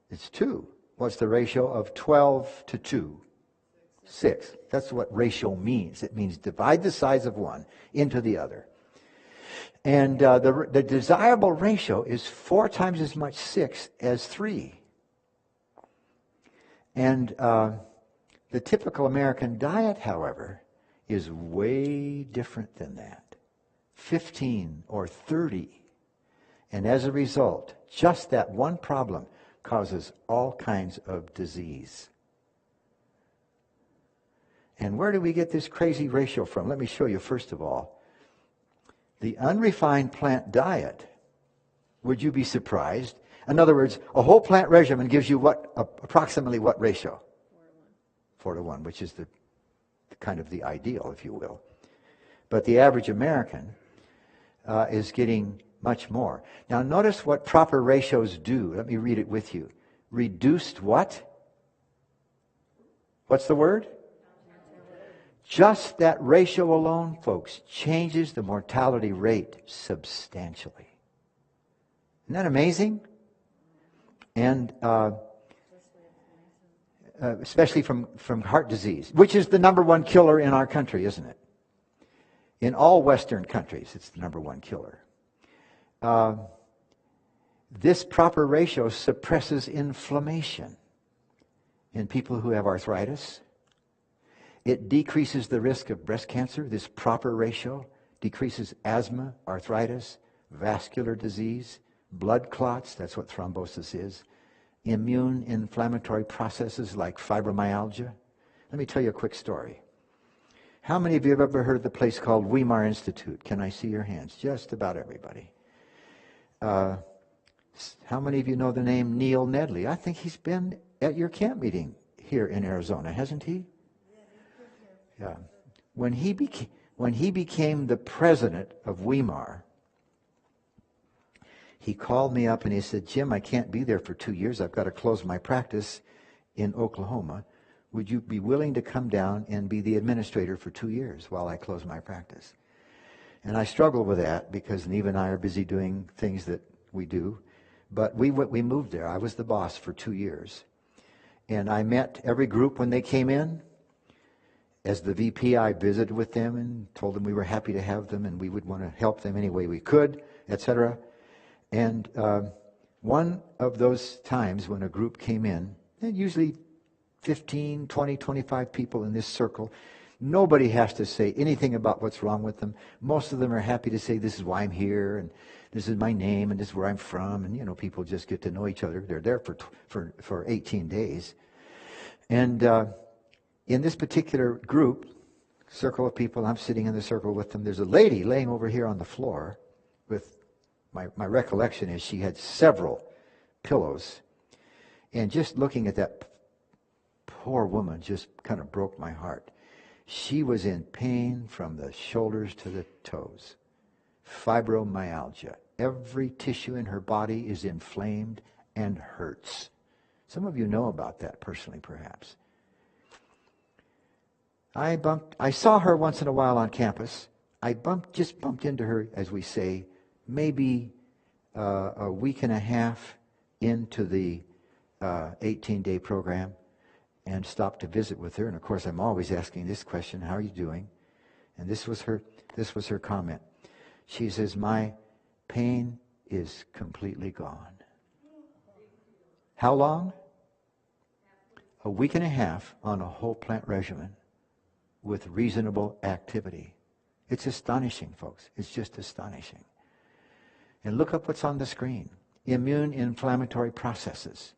It's 2. What's the ratio of 12 to 2? 6. That's what ratio means. It means divide the size of one into the other. And the desirable ratio is 4 times as much 6 as 3. And the typical American diet, however, is way different than that. 15 or 30. And as a result, just that one problem causes all kinds of disease. And where do we get this crazy ratio from? Let me show you first of all. The unrefined plant diet, would you be surprised? In other words, a whole plant regimen gives you approximately what ratio? 4 to 1, which is the kind of the ideal, if you will. But the average American is getting much more. Now notice what proper ratios do. Let me read it with you. Reduced what? What's the word? Just that ratio alone, folks, changes the mortality rate substantially. Isn't that amazing? And especially from heart disease, which is the number one killer in our country, isn't it? In all Western countries, it's the number one killer. This proper ratio suppresses inflammation in people who have arthritis. It decreases the risk of breast cancer. This proper ratio decreases asthma, arthritis, vascular disease, blood clots, that's what thrombosis is, immune inflammatory processes like fibromyalgia. Let me tell you a quick story. How many of you have ever heard of the place called Weimar Institute? Can I see your hands? Just about everybody. How many of you know the name Neil Nedley? I think he's been at your camp meeting here in Arizona, hasn't he? Yeah. When he became the president of Weimar, he called me up and he said, Jim, I can't be there for 2 years. I've got to close my practice in Oklahoma. Would you be willing to come down and be the administrator for 2 years while I close my practice? And I struggle with that because Neve and I are busy doing things that we do. But we moved there. I was the boss for 2 years. And I met every group when they came in. As the VP, I visited with them and told them we were happy to have them and we would want to help them any way we could, etc. And one of those times when a group came in, and usually 15, 20, 25 people in this circle, nobody has to say anything about what's wrong with them. Most of them are happy to say, this is why I'm here, and this is my name, and this is where I'm from. And, you know, people just get to know each other. They're there for 18 days. And in this particular group, circle of people, I'm sitting in the circle with them. There's a lady laying over here on the floor with, my recollection is she had several pillows. And just looking at that poor woman just kind of broke my heart. She was in pain from the shoulders to the toes. Fibromyalgia. Every tissue in her body is inflamed and hurts. Some of you know about that personally, perhaps. I saw her once in a while on campus. I just bumped into her, as we say, maybe a week and a half into the 18-day program, and stopped to visit with her. And of course, I'm always asking this question: how are you doing? And this was her comment. She says, my pain is completely gone. How long? A week and a half on a whole plant regimen with reasonable activity. It's astonishing, folks. It's just astonishing. And look up what's on the screen. Immune inflammatory processes.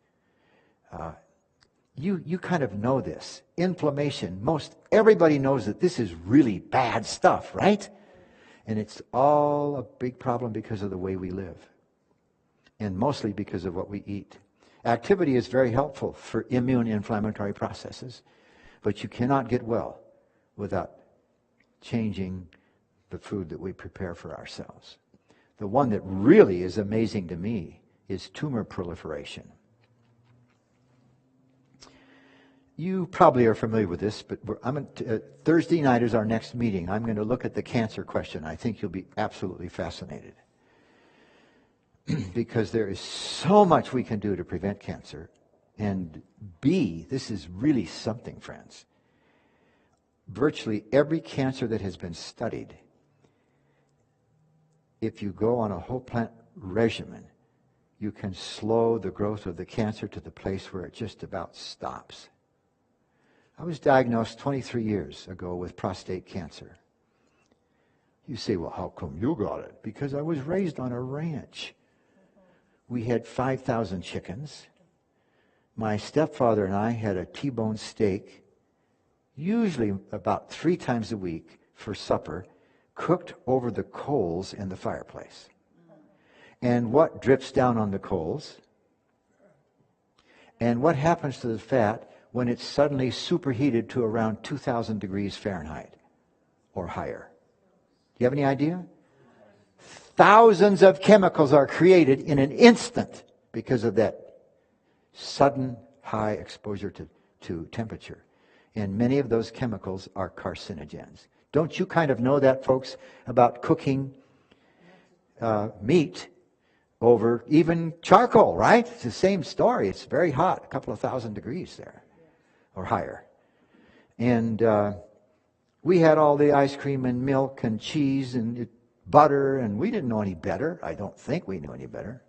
You kind of know this. Inflammation. Most everybody knows that this is really bad stuff, right? And it's all a big problem because of the way we live. And mostly because of what we eat. Activity is very helpful for immune inflammatory processes. But you cannot get well without changing the food that we prepare for ourselves. The one that really is amazing to me is tumor proliferation. You probably are familiar with this, but Thursday night is our next meeting. I'm going to look at the cancer question. I think you'll be absolutely fascinated. Because there is so much we can do to prevent cancer. And this is really something, friends. Virtually every cancer that has been studied, if you go on a whole plant regimen, you can slow the growth of the cancer to the place where it just about stops. I was diagnosed 23 years ago with prostate cancer. You say, well, how come you got it? Because I was raised on a ranch. We had 5,000 chickens. My stepfather and I had a T-bone steak, usually about 3 times a week for supper, cooked over the coals in the fireplace. And what drips down on the coals? And what happens to the fat when it's suddenly superheated to around 2,000 degrees Fahrenheit or higher? Do you have any idea? Thousands of chemicals are created in an instant because of that sudden high exposure to temperature. And many of those chemicals are carcinogens. Don't you kind of know that, folks, about cooking meat over even charcoal, right? It's the same story. It's very hot, a couple of thousand degrees there or higher. And we had all the ice cream and milk and cheese and butter, and we didn't know any better. I don't think we knew any better.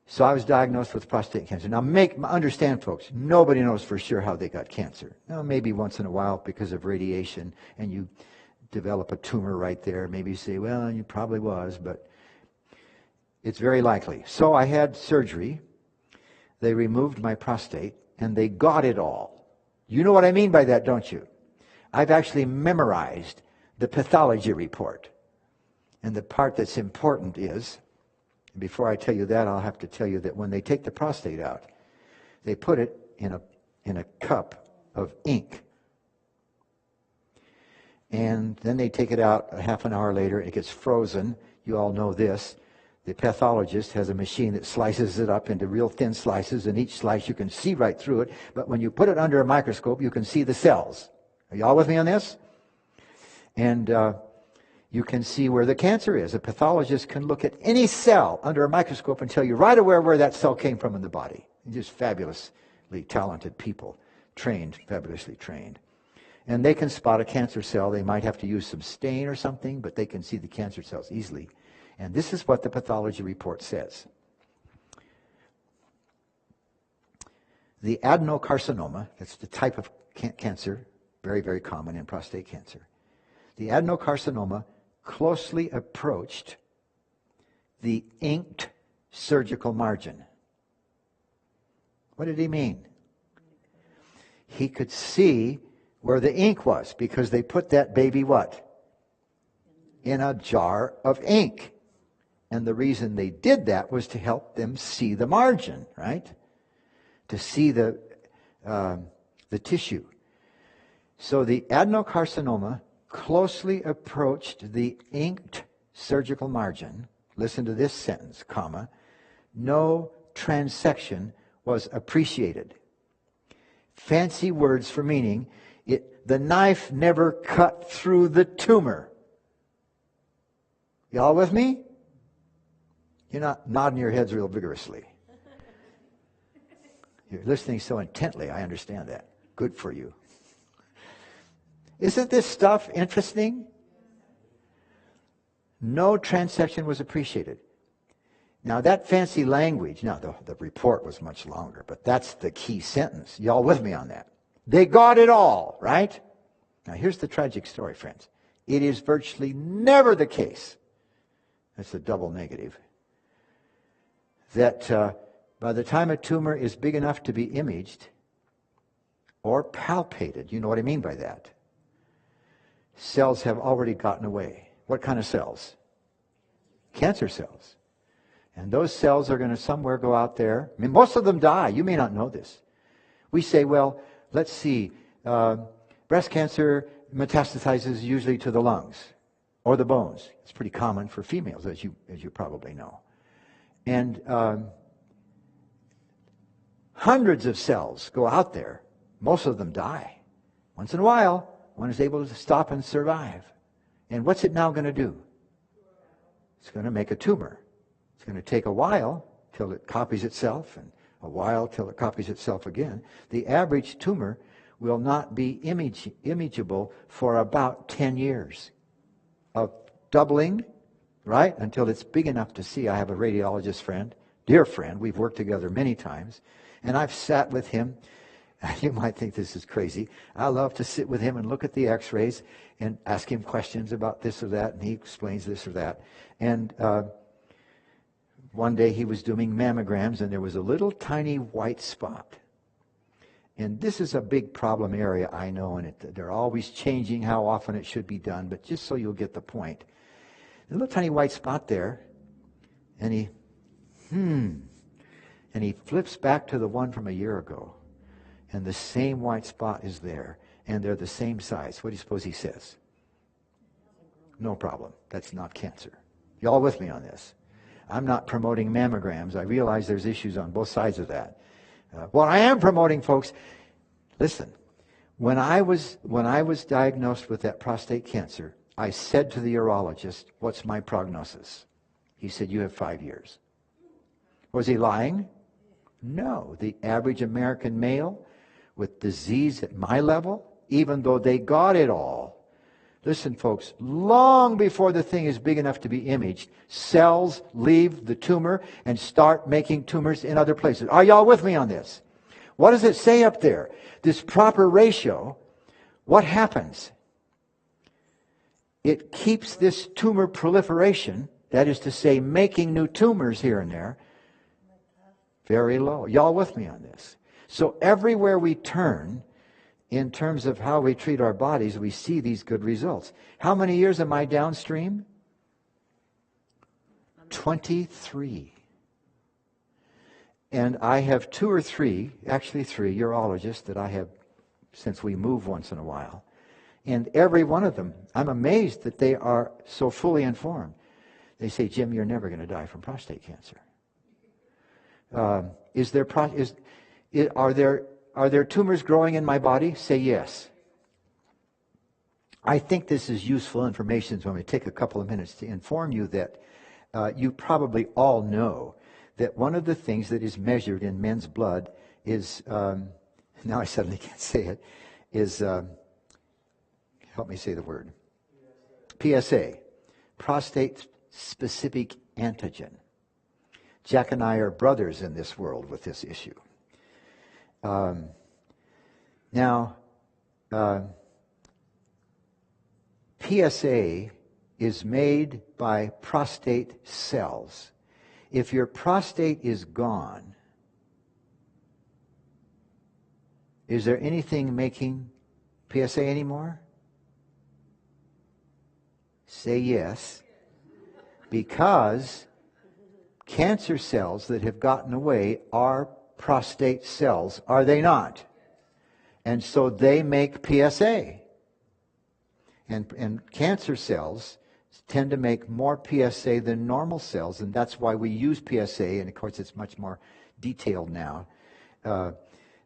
So I was diagnosed with prostate cancer. Now understand, folks, nobody knows for sure how they got cancer. Now, maybe once in a while because of radiation, and you develop a tumor right there. Maybe you say, well, you probably was, but it's very likely. So I had surgery. They removed my prostate, and they got it all. You know what I mean by that, don't you? I've actually memorized the pathology report. And the part that's important is, before I tell you that, I'll have to tell you that when they take the prostate out, they put it in a cup of ink. And then they take it out a half an hour later. It gets frozen. You all know this. The pathologist has a machine that slices it up into real thin slices, and each slice you can see right through it. But when you put it under a microscope, you can see the cells. Are you all with me on this? And you can see where the cancer is. A pathologist can look at any cell under a microscope and tell you right away where that cell came from in the body. Just fabulously talented people, fabulously trained. And they can spot a cancer cell. They might have to use some stain or something, but they can see the cancer cells easily. And this is what the pathology report says. The adenocarcinoma, that's the type of cancer, very, very common in prostate cancer. The adenocarcinoma closely approached the inked surgical margin. What did he mean? He could see where the ink was because they put that baby what? In a jar of ink. And the reason they did that was to help them see the margin, right? To see the tissue. So the adenocarcinoma closely approached the inked surgical margin. Listen to this sentence, comma. No transection was appreciated. Fancy words for meaning the knife never cut through the tumor. Y'all with me? You're not nodding your heads real vigorously. You're listening so intently, I understand that. Good for you. Isn't this stuff interesting? No transection was appreciated. Now that fancy language, now the report was much longer, but that's the key sentence. Y'all with me on that? They got it all, right? Now here's the tragic story, friends. It is virtually never the case, that's a double negative, that by the time a tumor is big enough to be imaged or palpated, you know what I mean by that, cells have already gotten away. What kind of cells? Cancer cells. And those cells are going to somewhere go out there. I mean, most of them die. You may not know this. We say, well, let's see, breast cancer metastasizes usually to the lungs or the bones. It's pretty common for females, as you probably know. And hundreds of cells go out there. Most of them die. Once in a while, one is able to stop and survive. And what's it now going to do? It's going to make a tumor. It's going to take a while till it copies itself, and a while till it copies itself again. The average tumor will not be imageable for about 10 years of doubling, right, until it's big enough to see. I have a radiologist friend, dear friend. We've worked together many times, and I've sat with him. You might think this is crazy. I love to sit with him and look at the x-rays and ask him questions about this or that, and he explains this or that. And one day he was doing mammograms, and there was a little tiny white spot. And this is a big problem area, I know, and they're always changing how often it should be done, but just so you'll get the point. A little tiny white spot there, and he flips back to the one from a year ago, and the same white spot is there, and they're the same size. What do you suppose he says? No problem. That's not cancer. Y'all with me on this? I'm not promoting mammograms. I realize there's issues on both sides of that. What I am promoting, folks, listen, when I was diagnosed with that prostate cancer, I said to the urologist, what's my prognosis? He said, you have 5 years. Was he lying? No. The average American male with disease at my level, even though they got it all, listen, folks, long before the thing is big enough to be imaged, cells leave the tumor and start making tumors in other places. Are y'all with me on this? What does it say up there? This proper ratio, what happens? It keeps this tumor proliferation, that is to say, making new tumors here and there, very low. Y'all with me on this? So everywhere we turn, in terms of how we treat our bodies, we see these good results. How many years am I downstream? 23. And I have 2 or 3, actually 3 urologists that I have since we move once in a while. And every one of them, I'm amazed that they are so fully informed. They say, Jim, you're never going to die from prostate cancer. Are there tumors growing in my body? Say yes. I think this is useful information, so I'm going to take a couple of minutes to inform you that you probably all know that one of the things that is measured in men's blood is, now I suddenly can't say it, is, help me say the word, PSA, prostate-specific antigen. Jack and I are brothers in this world with this issue. PSA is made by prostate cells. If your prostate is gone, is there anything making PSA anymore? Say yes. Because cancer cells that have gotten away are prostate cells, are they not? And so they make PSA. And cancer cells tend to make more PSA than normal cells, and that's why we use PSA, and of course it's much more detailed now.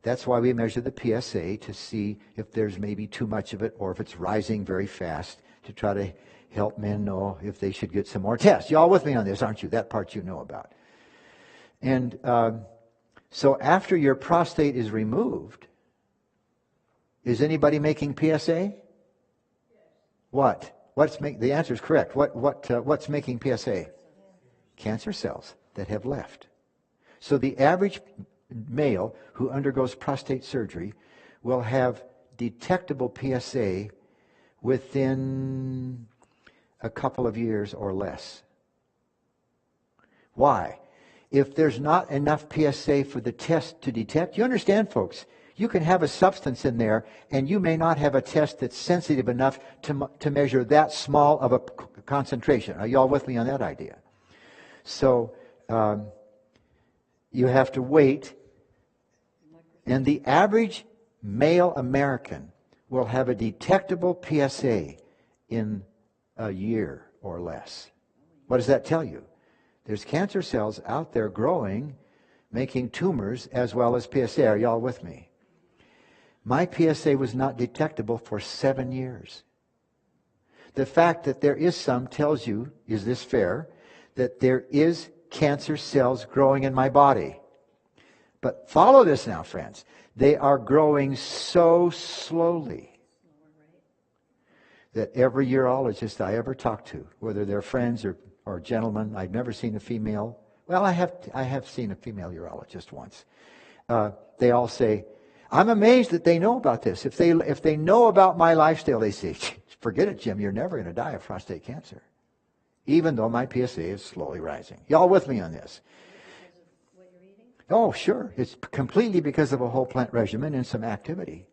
That's why we measure the PSA to see if there's maybe too much of it or if it's rising very fast. to try to help men know if they should get some more tests. You all with me on this, aren't you? That part you know about. And so after your prostate is removed, is anybody making PSA? What? The answer is correct. What's making PSA? Cancer cells that have left. So the average male who undergoes prostate surgery will have detectable PSA within a couple of years or less. Why? If there's not enough PSA for the test to detect, you understand, folks, you can have a substance in there and you may not have a test that's sensitive enough to measure that small of a concentration. Are you all with me on that idea? So you have to wait. And the average male American will have a detectable PSA in a year or less. What does that tell you? There's cancer cells out there growing, making tumors as well as PSA. Are y'all with me? My PSA was not detectable for 7 years. The fact that there is some tells you, is this fair, that there is cancer cells growing in my body. But follow this now, friends. They are growing so slowly that every urologist I ever talk to, whether they're friends or gentlemen, I've never seen a female. Well, I have seen a female urologist once. They all say, I'm amazed that they know about this. If they know about my lifestyle, they say, forget it, Jim, you're never going to die of prostate cancer. Even though my PSA is slowly rising. Y'all with me on this? Oh, sure. It's completely because of a whole plant regimen and some activity.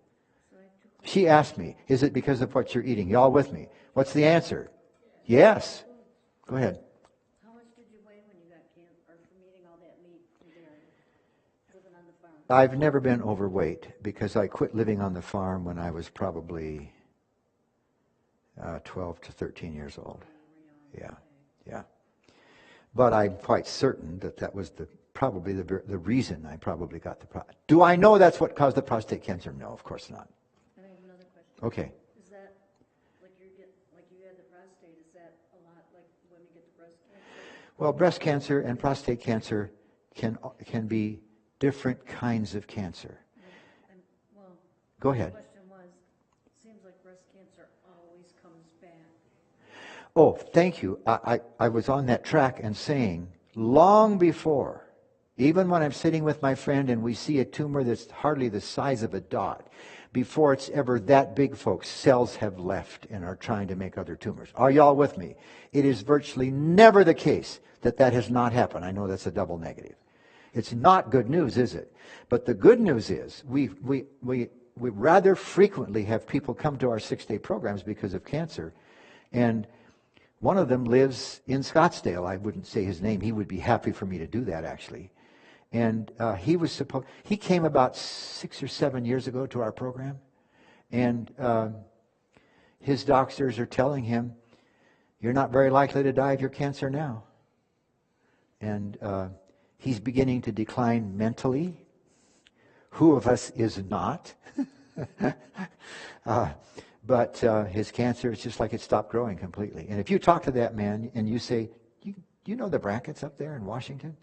She asked me, is it because of what you're eating? Y'all with me? What's the answer? Yes. Go ahead. How much did you weigh when you got cancer, or from eating all that meat and dairy, living on the farm? I've never been overweight because I quit living on the farm when I was probably 12 to 13 years old. Yeah. But I'm quite certain that was probably the reason I probably got the prostate. Do I know that's what caused the prostate cancer? No, of course not. And I have another question. Okay. Is that, like you had the prostate, is that a lot like women get the breast cancer? Well, breast cancer and prostate cancer can be different kinds of cancer. Well, go ahead. The question was, it seems like breast cancer always comes back. Oh, thank you. I was on that track and saying, long before, even when I'm sitting with my friend and we see a tumor that's hardly the size of a dot, before it's ever that big, folks, cells have left and are trying to make other tumors. Are y'all with me? It is virtually never the case that has not happened. I know that's a double negative. It's not good news, is it? But the good news is we rather frequently have people come to our 6-day programs because of cancer. And one of them lives in Scottsdale. I wouldn't say his name. He would be happy for me to do that, actually. And he came about 6 or 7 years ago to our program. And his doctors are telling him, you're not very likely to die of your cancer now. And he's beginning to decline mentally. Who of us is not? But his cancer, it's just like it stopped growing completely. And if you talk to that man and you say, you know the brackets up there in Washington?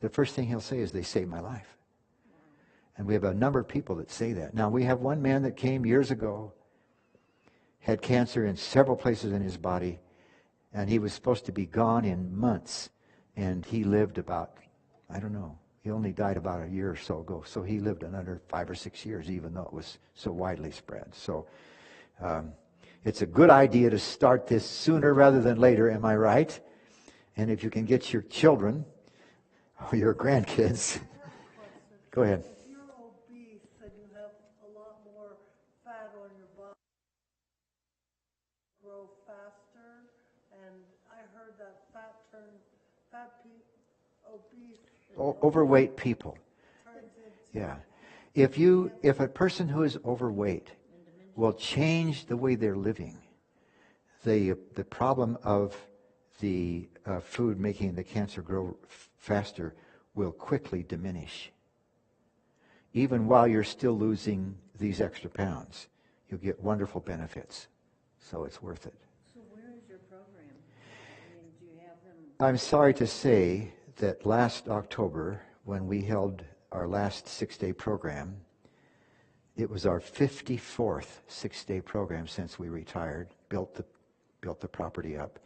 The first thing he'll say is, they saved my life. And we have a number of people that say that. Now, we have one man that came years ago, had cancer in several places in his body, and he was supposed to be gone in months. And he lived about, I don't know, he only died about a year or so ago. So he lived another 5 or 6 years, even though it was so widely spread. So it's a good idea to start this sooner rather than later, am I right? And if you can get your children or your grandkids, go ahead. If you're obese and you have a lot more fat on your body, grow faster, and I heard that obese. Overweight people. Turns into Yeah. If a person who is overweight will change the way they're living, the problem of the food making the cancer grow faster will quickly diminish. Even while you're still losing these extra pounds, you'll get wonderful benefits. So it's worth it. I'm sorry to say that last October, when we held our last 6-day program, it was our 54th 6-day program since we retired, built the property up,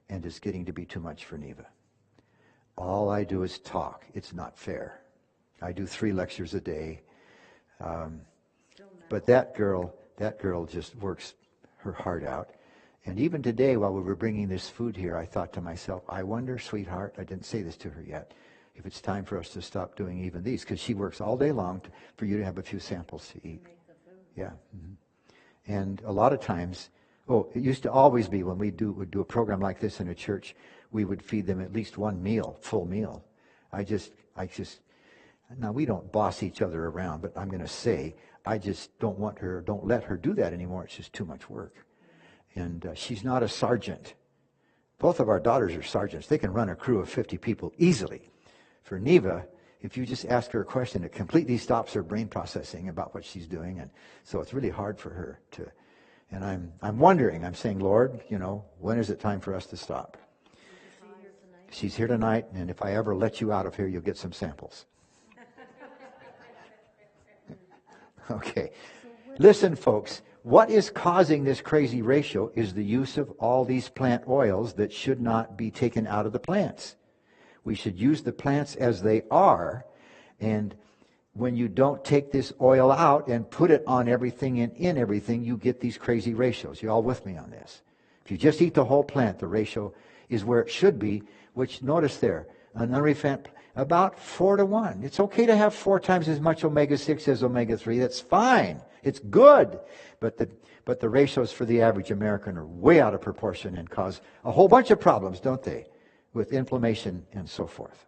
and it's getting to be too much for Neva. All I do is talk. It's not fair. I do 3 lectures a day. But that girl just works her heart out. And even today, while we were bringing this food here, I thought to myself, I wonder, sweetheart, I didn't say this to her yet, if it's time for us to stop doing even these, because she works all day long for you to have a few samples to eat. Yeah. Mm-hmm. And a lot of times, it used to always be when would do a program like this in a church, we would feed them at least one meal, full meal. Now we don't boss each other around, but I'm going to say, I just don't let her do that anymore. It's just too much work. And she's not a sergeant. Both of our daughters are sergeants. They can run a crew of 50 people easily. For Neva, if you just ask her a question, it completely stops her brain processing about what she's doing. And so it's really hard for her to. And I'm wondering, I'm saying, Lord, when is it time for us to stop? She's here tonight, and if I ever let you out of here, you'll get some samples. Okay. Listen, folks. What is causing this crazy ratio is the use of all these plant oils that should not be taken out of the plants. We should use the plants as they are, and when you don't take this oil out and put it on everything and in everything, you get these crazy ratios. You all with me on this? If you just eat the whole plant, the ratio is where it should be, which notice there, an unrefined about 4-to-1. It's okay to have 4 times as much omega-6 as omega-3. That's fine. It's good. But the ratios for the average American are way out of proportion and cause a whole bunch of problems, don't they? With inflammation and so forth.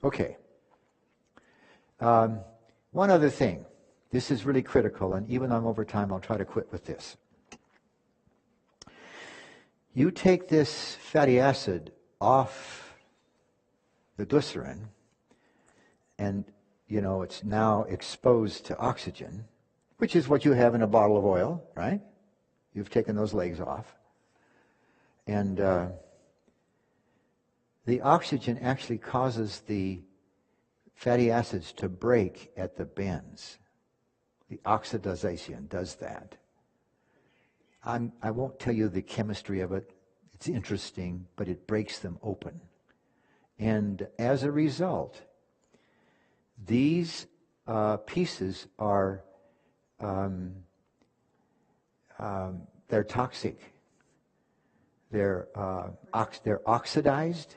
Okay. One other thing. This is really critical, and even though I'm over time, I'll try to quit with this. You take this fatty acid off the glycerin, and, it's now exposed to oxygen, which is what you have in a bottle of oil, right? You've taken those legs off. And the oxygen actually causes the fatty acids to break at the bends. The oxidization does that. I won't tell you the chemistry of it. It's interesting, but it breaks them open. And as a result, these pieces are they're toxic. They're oxidized,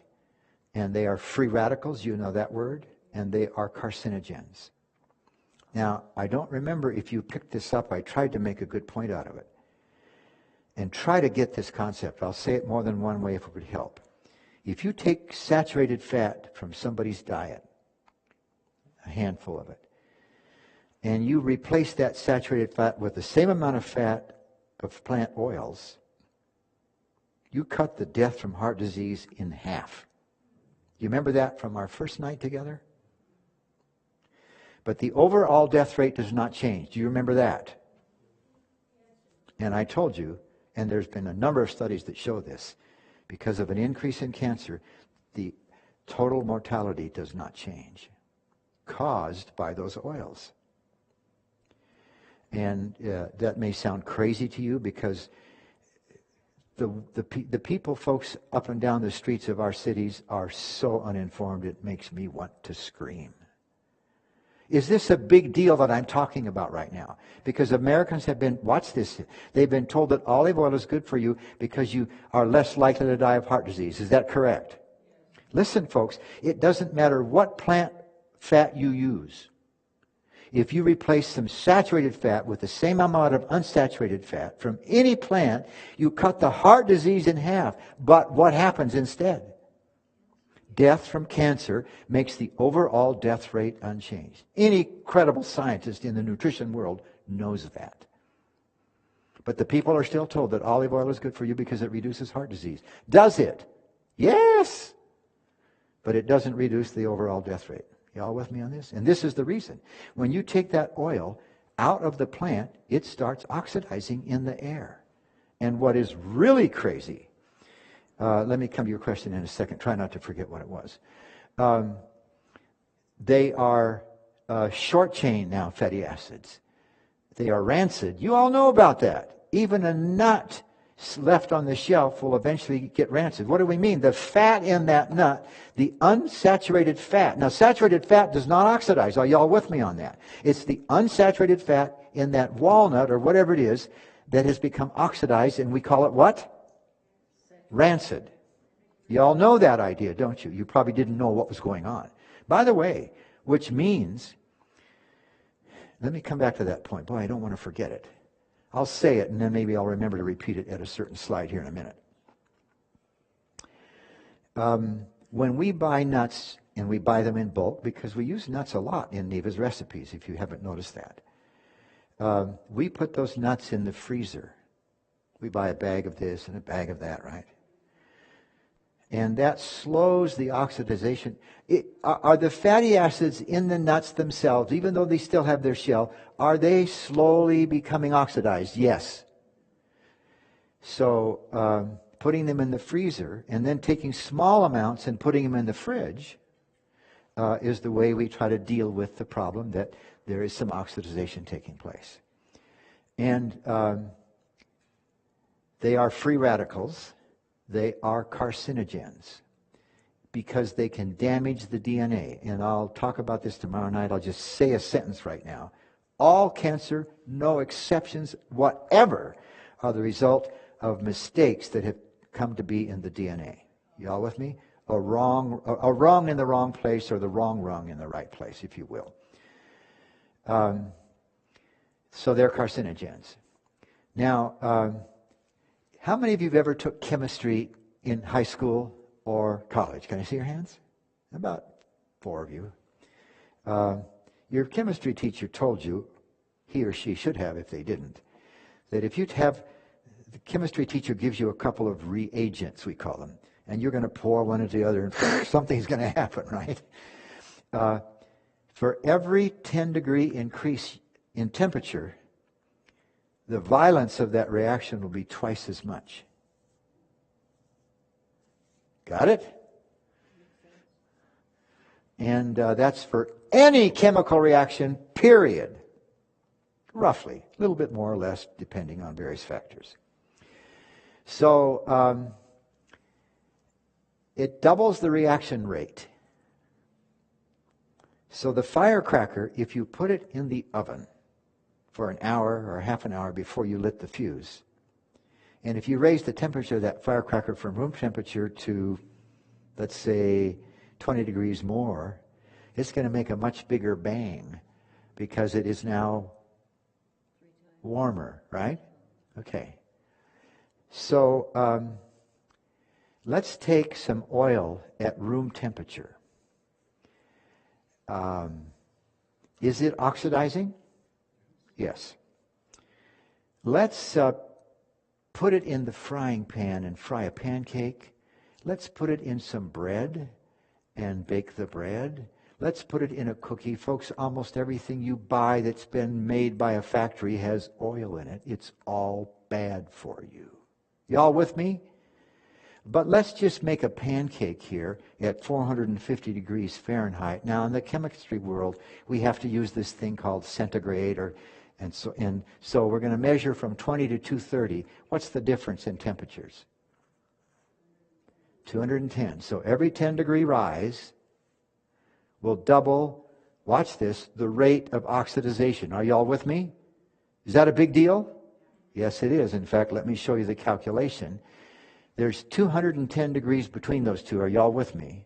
and they are free radicals. You know that word, and they are carcinogens. Now, I don't remember if you picked this up. I tried to make a good point out of it, and try to get this concept. I'll say it more than one way if it would help. If you take saturated fat from somebody's diet, a handful of it, and you replace that saturated fat with the same amount of fat of plant oils, you cut the death from heart disease in half. You remember that from our first night together? But the overall death rate does not change. Do you remember that? And I told you, and there's been a number of studies that show this, because of an increase in cancer, the total mortality does not change, caused by those oils. And that may sound crazy to you, because the people, folks, up and down the streets of our cities are so uninformed, it makes me want to scream. Is this a big deal that I'm talking about right now? Because Americans have been, watch this, they've been told that olive oil is good for you because you are less likely to die of heart disease. Is that correct? Listen, folks, it doesn't matter what plant fat you use. If you replace some saturated fat with the same amount of unsaturated fat from any plant, you cut the heart disease in half. But what happens instead? Death from cancer makes the overall death rate unchanged. Any credible scientist in the nutrition world knows that. But the people are still told that olive oil is good for you because it reduces heart disease. Does it? Yes. But it doesn't reduce the overall death rate. Y'all with me on this? And this is the reason. When you take that oil out of the plant, it starts oxidizing in the air. And what is really crazy, Let me come to your question in a second. Try not to forget what it was. They are short chain now fatty acids. They are rancid. You all know about that. Even a nut left on the shelf will eventually get rancid. What do we mean? The fat in that nut, the unsaturated fat. Now, saturated fat does not oxidize. Are y'all with me on that? It's the unsaturated fat in that walnut or whatever it is that has become oxidized, and we call it what? Rancid. Y'all know that idea, don't you? You probably didn't know what was going on. By the way, which means, let me come back to that point. Boy, I don't want to forget it. I'll say it, and then maybe I'll remember to repeat it at a certain slide here in a minute. When we buy nuts, and we buy them in bulk, because we use nuts a lot in Neva's recipes, if you haven't noticed that. We put those nuts in the freezer. We buy a bag of this and a bag of that, right? And that slows the oxidization. Are the fatty acids in the nuts themselves, even though they still have their shell, are they slowly becoming oxidized? Yes. So putting them in the freezer and then taking small amounts and putting them in the fridge is the way we try to deal with the problem that there is some oxidization taking place. And they are free radicals. They are carcinogens because they can damage the DNA. And I'll talk about this tomorrow night. I'll just say a sentence right now. All cancer, no exceptions whatever, are the result of mistakes that have come to be in the DNA. Y'all with me? A wrong in the wrong place, or the wrong rung in the right place, if you will. So they're carcinogens. Now, how many of you have ever took chemistry in high school or college? Can I see your hands? About 4 of you. Your chemistry teacher told you, he or she should have if they didn't, that if you have, the chemistry teacher gives you a couple of reagents, we call them, and you're going to pour one into the other, and something's going to happen, right? For every 10-degree increase in temperature, the violence of that reaction will be twice as much. Got it? And that's for any chemical reaction, period. Roughly. A little bit more or less, depending on various factors. So, it doubles the reaction rate. So the firecracker, if you put it in the oven for an hour or half an hour before you lit the fuse, and if you raise the temperature of that firecracker from room temperature to, let's say, 20 degrees more, it's going to make a much bigger bang because it is now warmer, right? Okay. So let's take some oil at room temperature. Is it oxidizing? Yes. Let's put it in the frying pan and fry a pancake. Let's put it in some bread and bake the bread. Let's put it in a cookie. Folks, almost everything you buy that's been made by a factory has oil in it. It's all bad for you. Y'all with me? But let's just make a pancake here at 450 degrees Fahrenheit. Now, in the chemistry world, we have to use this thing called centigrade, and so we're going to measure from 20 to 230. What's the difference in temperatures? 210. So every 10-degree rise will double, watch this, the rate of oxidization. Are y'all with me? Is that a big deal? Yes, it is. In fact, let me show you the calculation. There's 210 degrees between those two. Are y'all with me?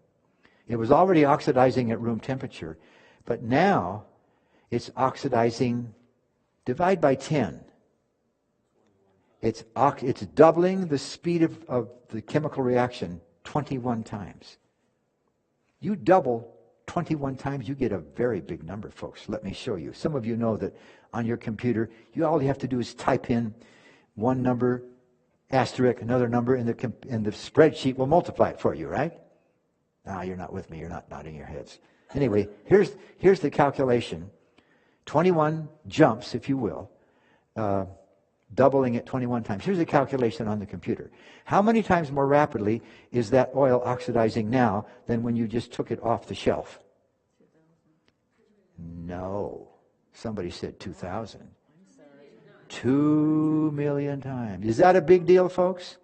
It was already oxidizing at room temperature, but now it's oxidizing, divide by 10. It's doubling the speed of the chemical reaction 21 times. You double 21 times, you get a very big number, folks. Let me show you. Some of you know that on your computer, all you have to do is type in one number, asterisk, another number, and the spreadsheet will multiply it for you, right? You're not with me. You're not nodding your heads. Anyway, here's the calculation. 21 jumps, if you will, doubling it 21 times. Here's a calculation on the computer. How many times more rapidly is that oil oxidizing now than when you just took it off the shelf? No. Somebody said 2,000. 2 million times. Is that a big deal, folks?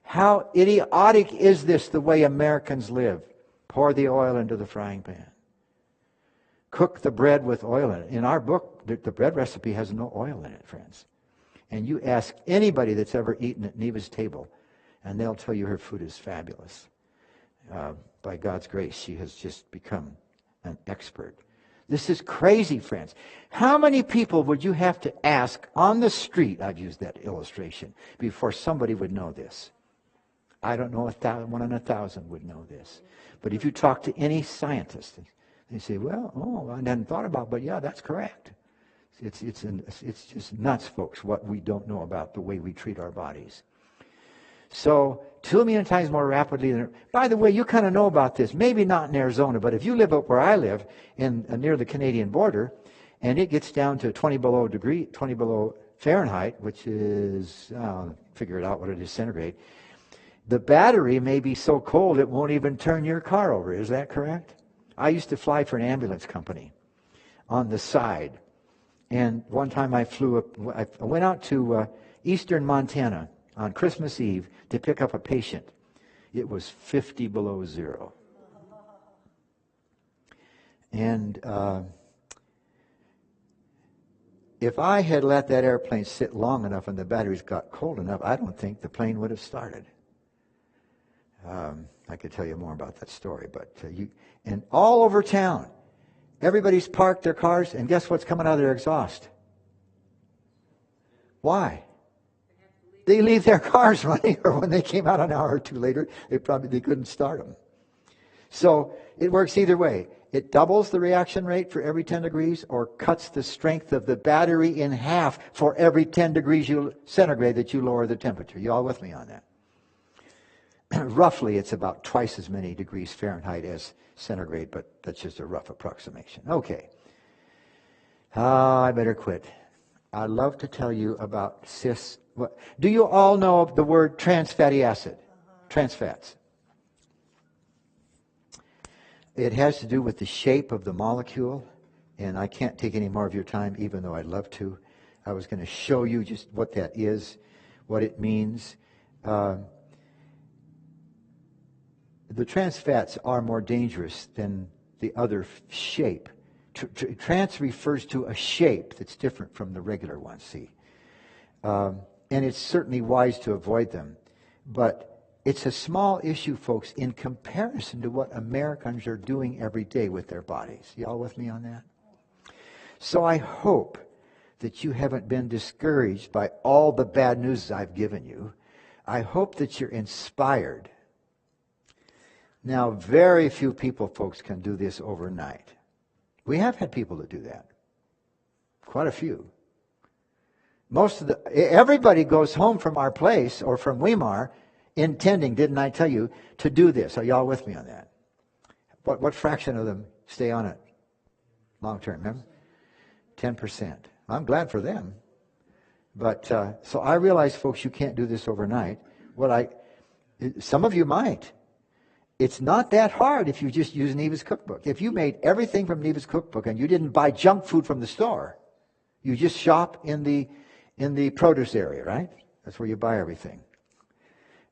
How idiotic is this, the way Americans live? Pour the oil into the frying pan. Cook the bread with oil in it. In our book, the bread recipe has no oil in it, friends. And you ask anybody that's ever eaten at Neva's table, and they'll tell you her food is fabulous. By God's grace, she has just become an expert. This is crazy, friends. How many people would you have to ask on the street, I've used that illustration, before somebody would know this? I don't know, 1 in 1,000 would know this. But if you talk to any scientist, they say, well, I hadn't thought about it, but yeah, that's correct. It's just nuts, folks, what we don't know about the way we treat our bodies. So 2 million times more rapidly than... By the way, you kind of know about this. Maybe not in Arizona, but if you live up where I live, near the Canadian border, and it gets down to 20 below Fahrenheit, which is, figure it out what it is centigrade, the battery may be so cold it won't even turn your car over. Is that correct? I used to fly for an ambulance company on the side. And one time I went out to eastern Montana on Christmas Eve to pick up a patient. It was 50 below zero. And if I had let that airplane sit long enough and the batteries got cold enough, I don't think the plane would have started. I could tell you more about that story, but and all over town, everybody's parked their cars, and guess what's coming out of their exhaust? Why? They leave their cars running, or when they came out an hour or two later, they couldn't start them. So it works either way. It doubles the reaction rate for every 10 degrees or cuts the strength of the battery in half for every 10 degrees centigrade that you lower the temperature. You all with me on that? Roughly, it's about twice as many degrees Fahrenheit as centigrade, but that's just a rough approximation. Okay. I better quit. I'd love to tell you about do you all know the word trans fatty acid? Trans fats. It has to do with the shape of the molecule, and I can't take any more of your time, even though I'd love to. I was going to show you just what that is, what it means. The trans fats are more dangerous than the other shape. Trans refers to a shape that's different from the regular one, see. And it's certainly wise to avoid them. But it's a small issue, folks, in comparison to what Americans are doing every day with their bodies. You all with me on that? So I hope that you haven't been discouraged by all the bad news I've given you. I hope that you're inspired. Now, very few people, folks, can do this overnight. We have had people that do that. Quite a few. Everybody goes home from our place or from Weimar intending, didn't I tell you, to do this. Are y'all with me on that? What fraction of them stay on it long term? Remember? 10%. I'm glad for them. But so I realize, folks, you can't do this overnight. Some of you might. It's not that hard if you just use Neva's cookbook. If you made everything from Neva's cookbook and you didn't buy junk food from the store, you just shop in the produce area, right? That's where you buy everything.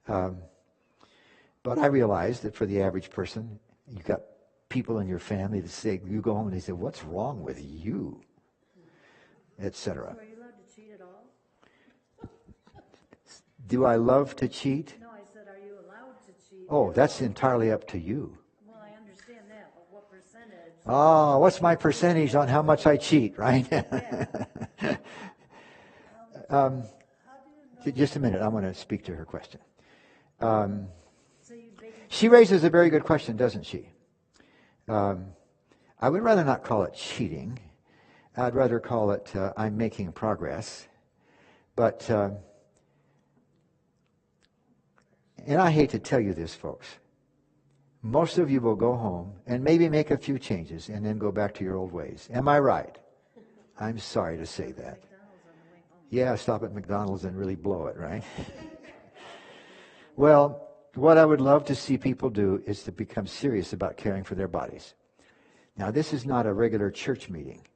But I realize that for the average person, you've got people in your family that say, you go home and they say, what's wrong with you? Etc. Are you allowed to cheat at all? Do I love to cheat? No, I said, are you allowed to cheat? Oh, that's entirely up to you. Well, I understand that, but what percentage? Oh, what's my percentage on how much I cheat, right? Just a minute. I want to speak to her question. She raises a very good question, doesn't she? I would rather not call it cheating. I'd rather call it I'm making progress. But, and I hate to tell you this, folks. Most of you will go home and maybe make a few changes and then go back to your old ways. Am I right? I'm sorry to say that. Yeah, stop at McDonald's and really blow it, right? Well, what I would love to see people do is to become serious about caring for their bodies. Now, this is not a regular church meeting.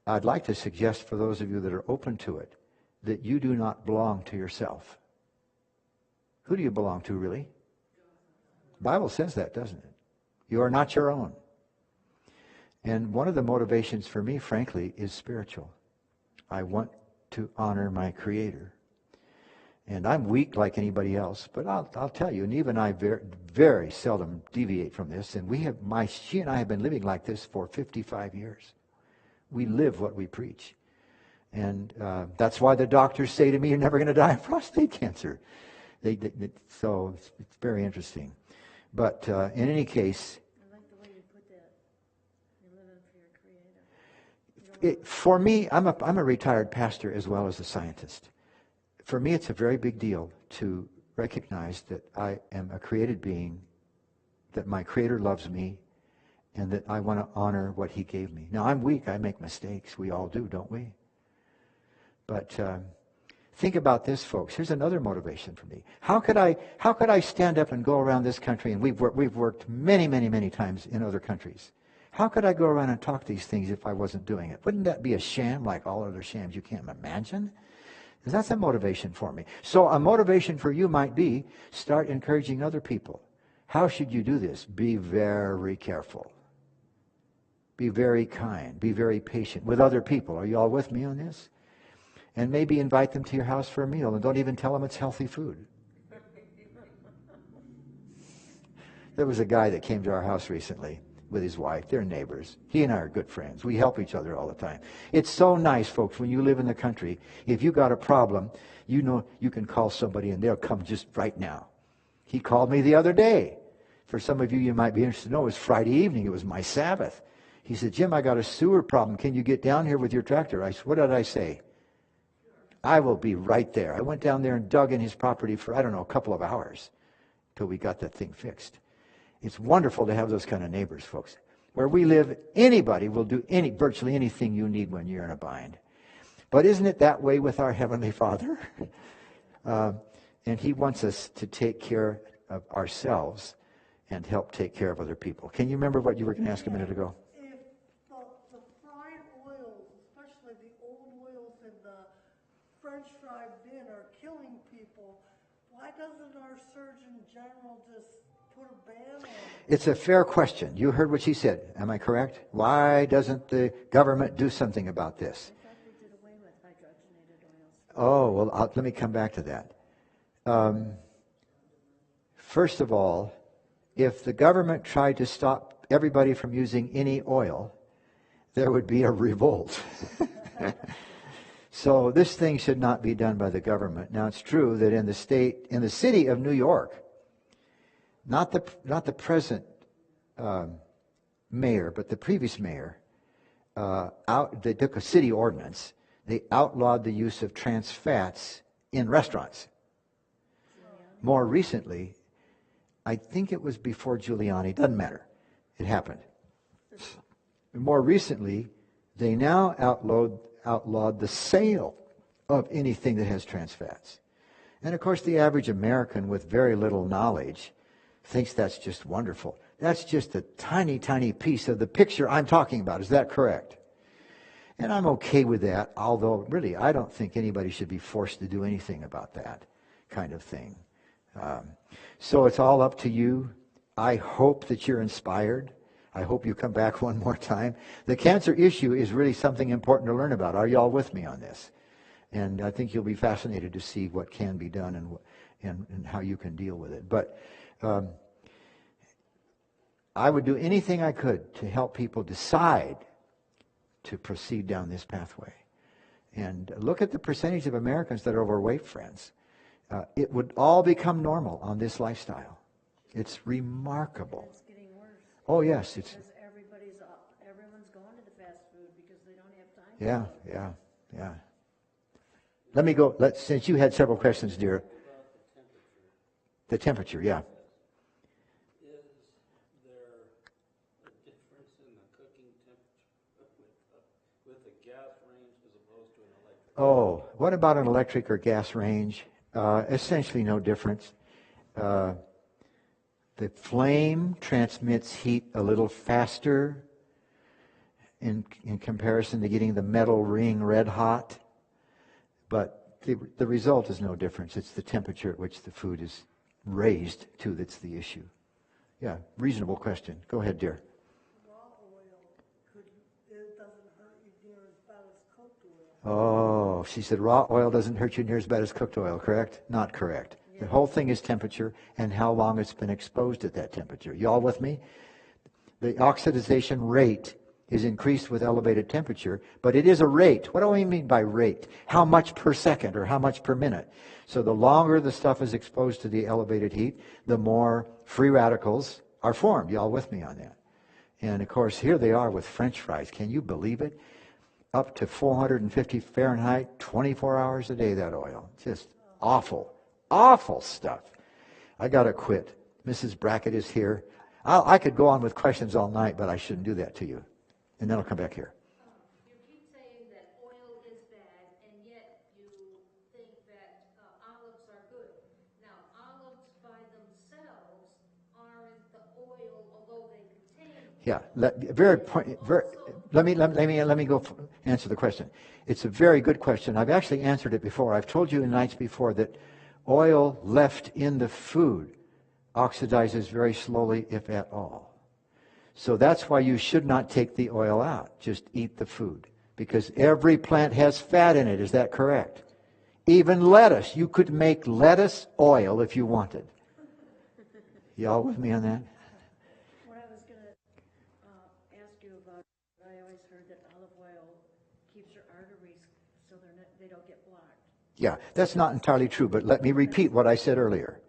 I'd like to suggest for those of you that are open to it that you do not belong to yourself. Who do you belong to, really? The Bible says that, doesn't it? You are not your own. And one of the motivations for me, frankly, is spiritual. I want to honor my Creator. And I'm weak like anybody else, but I'll tell you, and even I very, very seldom deviate from this. And she and I have been living like this for 55 years. We live what we preach. And that's why the doctors say to me, you're never going to die of prostate cancer. So it's very interesting. But in any case, I like the way you put that. You're living for your Creator. for me, I'm a retired pastor as well as a scientist. For me, it's a very big deal to recognize that I am a created being, that my Creator loves me, and that I want to honor what He gave me. Now, I'm weak. I make mistakes. We all do, don't we? But think about this, folks. Here's another motivation for me. How could I stand up and go around this country, and we've worked many, many, many times in other countries. How could I go around and talk these things if I wasn't doing it? Wouldn't that be a sham like all other shams you can't imagine? That's a motivation for me. So a motivation for you might be, start encouraging other people. How should you do this? Be very careful. Be very kind. Be very patient with other people. Are you all with me on this? And maybe invite them to your house for a meal, and don't even tell them it's healthy food. There was a guy that came to our house recently with his wife. They're neighbors. He and I are good friends. We help each other all the time. It's so nice, folks, when you live in the country. If you got a problem, you know you can call somebody and they'll come just right now. He called me the other day. For some of you, you might be interested to know, it was Friday evening. It was my Sabbath. He said, Jim, I got a sewer problem. Can you get down here with your tractor? I said, what did I say? I will be right there. I went down there and dug in his property for, a couple of hours till we got that thing fixed. It's wonderful to have those kind of neighbors, folks. Where we live, anybody will do virtually anything you need when you're in a bind. But isn't it that way with our Heavenly Father? And He wants us to take care of ourselves and help take care of other people. Can you remember what you were going to ask a minute ago? If the fried oils, especially the old oils in the French fried bin, are killing people, why doesn't our Surgeon General just put a ban on it? It's a fair question. You heard what she said. Am I correct? Why doesn't the government do something about this? I thought they did away with hydrogenated oils. Oh, well, let me come back to that. First of all, if the government tried to stop everybody from using any oil, there would be a revolt. So this thing should not be done by the government. Now, it's true that in the city of New York, not the present mayor, but the previous mayor, they took a city ordinance. They outlawed the use of trans fats in restaurants. More recently, I think it was before Giuliani, doesn't matter. It happened. More recently, they now outlawed the sale of anything that has trans fats. And of course, the average American with very little knowledge thinks that's just wonderful. That's just a tiny, tiny piece of the picture I'm talking about. Is that correct? And I'm okay with that, although really I don't think anybody should be forced to do anything about that kind of thing. So it's all up to you. I hope that you're inspired. I hope you come back one more time. The cancer issue is really something important to learn about. Are you all with me on this? And I think you'll be fascinated to see what can be done and how you can deal with it. But I would do anything I could to help people decide to proceed down this pathway. And look at the percentage of Americans that are overweight, friends. It would all become normal on this lifestyle. It's remarkable. It's getting worse. Oh, yes. Because everyone's going to the fast food because they don't have time. Yeah. Let me go. Since you had several questions, dear. The temperature, yeah. Is there a difference in the cooking temperature with a gas range as opposed to an electric Oh, what about an electric or gas range? Essentially no difference. The flame transmits heat a little faster in comparison to getting the metal ring red hot, but the result is no difference. It's the temperature at which the food is raised to that's the issue. Yeah, reasonable question. Go ahead, dear. Raw oil, it doesn't hurt you near as bad as cooked oil. Oh, she said raw oil doesn't hurt you near as bad as cooked oil, correct? Not correct. The whole thing is temperature and how long it's been exposed at that temperature. You all with me? The oxidization rate is increased with elevated temperature, but it is a rate. What do I mean by rate? How much per second or how much per minute? So the longer the stuff is exposed to the elevated heat, the more free radicals are formed. You all with me on that? And of course, here they are with French fries. Can you believe it? Up to 450 Fahrenheit, 24 hours a day, that oil. Just awful, awful stuff. I got to quit. Mrs. Brackett is here. I could go on with questions all night, but I shouldn't do that to you. And then I'll come back here. You keep saying that oil is bad, and yet you think that olives are good. Now, olives by themselves aren't the oil, although they contain. Yeah, let me go answer the question. It's a very good question. I've actually answered it before. I've told you in nights before that oil left in the food oxidizes very slowly, if at all. So that's why you should not take the oil out. Just eat the food. Because every plant has fat in it. Is that correct? Even lettuce. You could make lettuce oil if you wanted. Y'all with me on that? What I was going to ask you about, I always heard that olive oil keeps your arteries so they don't get blocked. Yeah, that's not entirely true, but let me repeat what I said earlier.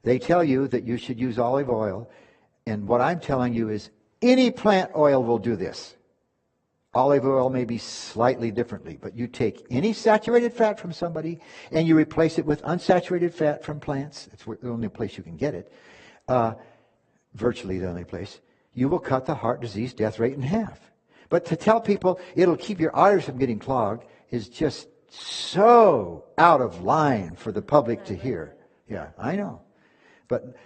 They tell you that you should use olive oil, and what I'm telling you is any plant oil will do this. Olive oil may be slightly differently, but you take any saturated fat from somebody and you replace it with unsaturated fat from plants. It's the only place you can get it. Virtually the only place. You will cut the heart disease death rate in half. But to tell people it'll keep your arteries from getting clogged is just so out of line for the public to hear. Yeah, I know. But,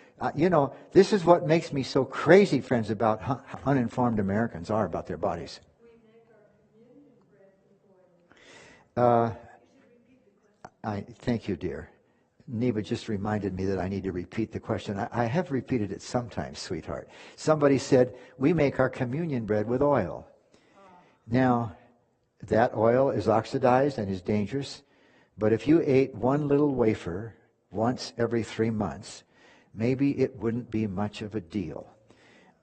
this is what makes me so crazy, friends, about how uninformed Americans are about their bodies. Thank you, dear. Neva just reminded me that I need to repeat the question. I have repeated it sometimes, sweetheart. Somebody said, we make our communion bread with oil. Now, that oil is oxidized and is dangerous, but if you ate one little wafer once every 3 months, maybe it wouldn't be much of a deal.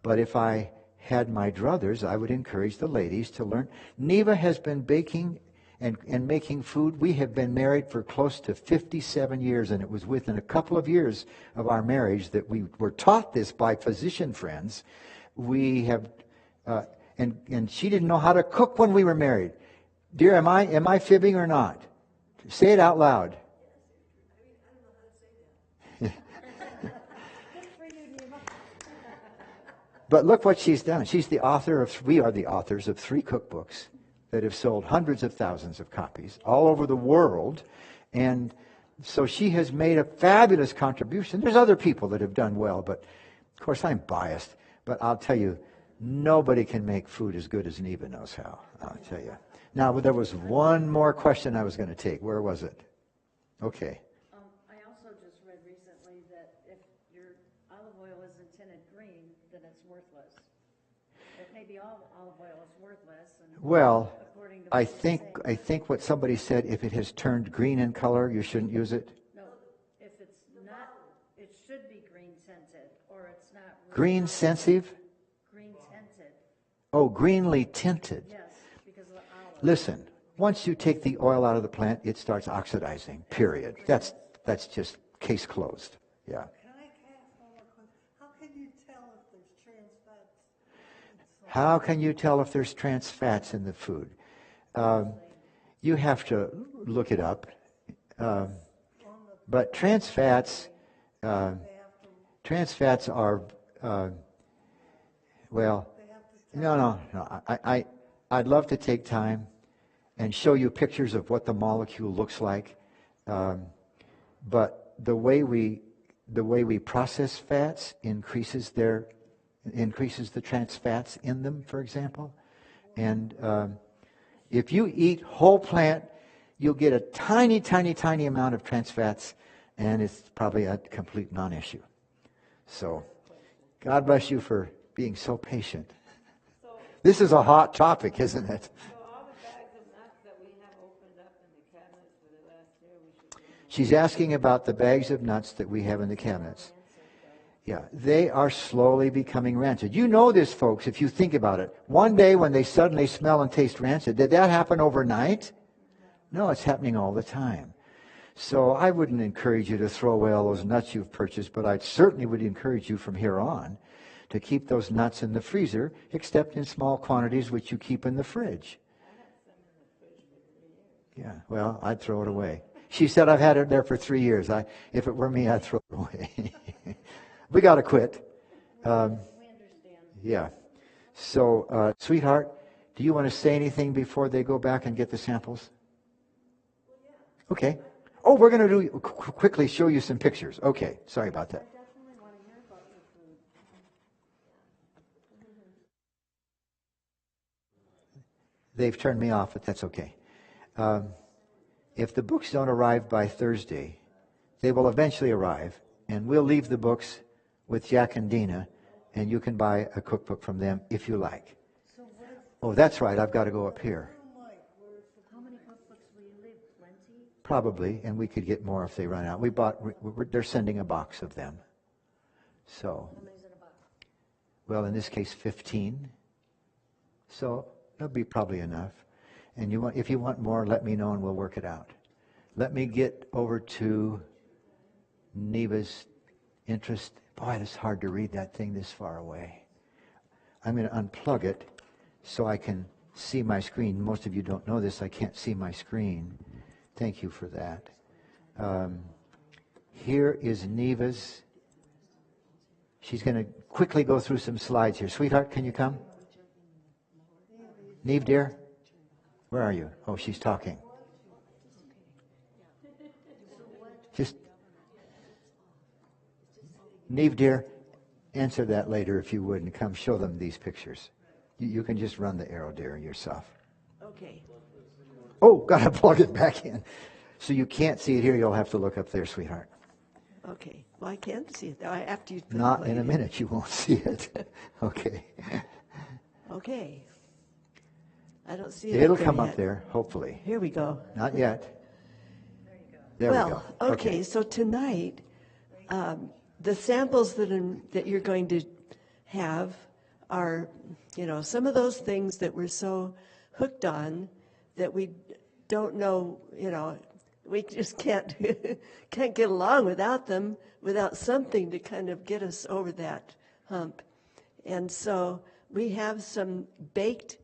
But if I had my druthers, I would encourage the ladies to learn. Neva has been baking and making food. We have been married for close to 57 years, and it was within a couple of years of our marriage that we were taught this by physician friends. We have, and she didn't know how to cook when we were married. Dear, am I fibbing or not? Say it out loud. But look what she's done. We are the authors of 3 cookbooks that have sold hundreds of thousands of copies all over the world. And so she has made a fabulous contribution. There's other people that have done well, but of course I'm biased. But I'll tell you, nobody can make food as good as Neva knows how. I'll tell you. Now, there was one more question I was going to take. Where was it? Okay. I also just read recently that if your olive oil isn't tinted green, then it's worthless. That maybe all olive oil is worthless. And Well, according to I what you're think saying. what somebody said, if it has turned green in color, you shouldn't use it. No, if it's not, it should be green tinted, or it's not Green sensitive? green tinted. Oh, greenly tinted. Yes, because of the olive. Listen, once you take the oil out of the plant, it starts oxidizing, period. That's just case closed. Yeah. Can I ask one more question? How can you tell if there's trans fats in some? How can you tell if there's trans fats in the food? You have to look it up. But trans fats are, well, no. I'd love to take time and show you pictures of what the molecule looks like. But the way we process fats increases the trans fats in them, for example. And if you eat whole plant, you'll get a tiny, tiny, tiny amount of trans fats, and it's probably a complete non-issue. So, God bless you for being so patient. This is a hot topic, isn't it? So all the bags of nuts that we have opened up in the cabinets for the last year, we should... She's asking about the bags of nuts that we have in the cabinets. Yeah, they are slowly becoming rancid. You know this, folks, if you think about it. One day when they suddenly smell and taste rancid, did that happen overnight? No, it's happening all the time. So I wouldn't encourage you to throw away all those nuts you've purchased, but I certainly would encourage you from here on to keep those nuts in the freezer, except in small quantities which you keep in the fridge. Yeah, well, I'd throw it away. She said, I've had it there for 3 years. If it were me, I'd throw it away. We got to quit. We understand. Yeah. So, sweetheart, do you want to say anything before they go back and get the samples? Okay. Oh, we're going to quickly show you some pictures. Okay. Sorry about that. I definitely want to hear about the food. They've turned me off, but that's okay. If the books don't arrive by Thursday, they will eventually arrive, and we'll leave the books with Jack and Dina, and you can buy a cookbook from them if you like. Oh, that's right. I've got to go up here. How many cookbooks will you leave? Plenty? Probably, and we could get more if they run out. They're sending a box of them. So, How many's in a box? well, in this case, 15. So that'll be probably enough. And if you want more, let me know and we'll work it out. Let me get over to Neva's interest. Boy, it's hard to read that thing this far away. I'm going to unplug it so I can see my screen. Most of you don't know this. I can't see my screen. Thank you for that. Here is Neva's. She's going to quickly go through some slides here. Sweetheart, can you come? Neve, dear? Where are you? Oh, she's talking. Just, Neve, dear, answer that later if you would, and come show them these pictures. You can just run the arrow, dear, yourself. Okay. Oh, gotta plug it back in. So you can't see it here. You'll have to look up there, sweetheart. Okay. Well, I can't see it after you... Not in a minute. You won't see it. Okay. Okay. I don't see it. It'll come up there, hopefully. Here we go. Not yet. There we go. Okay. So tonight, the samples that you're going to have are, some of those things that we're so hooked on that we don't know, we just can't get along without them, without something to kind of get us over that hump. And so we have some baked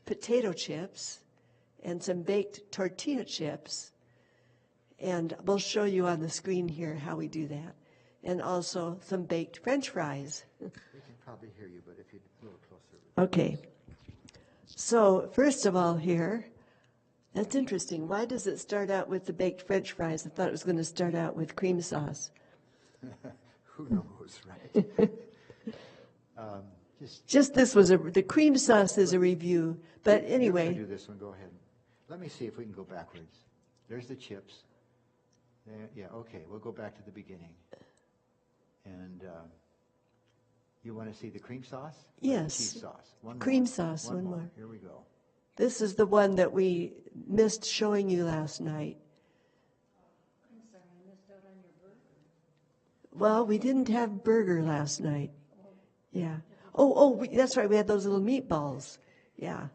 potato chips and some baked tortilla chips. And we'll show you on the screen here how we do that. And also some baked French fries. We can probably hear you, but if you're a little closer. Okay. So first of all here, that's interesting. Why does it start out with the baked French fries? I thought it was going to start out with cream sauce. Who knows, right? Just this was the cream sauce is a review. But anyway. Do this one. Go ahead. Let me see if we can go backwards. There's the chips. There, yeah, okay. We'll go back to the beginning. And you want to see the cream sauce? Yes. Cheese sauce. One cream more. sauce. One more. Here we go. This is the one that we missed showing you last night. I'm sorry, I missed out on your burger. Well, we didn't have burger last night. Yeah. Oh, that's right. We had those little meatballs. Yeah.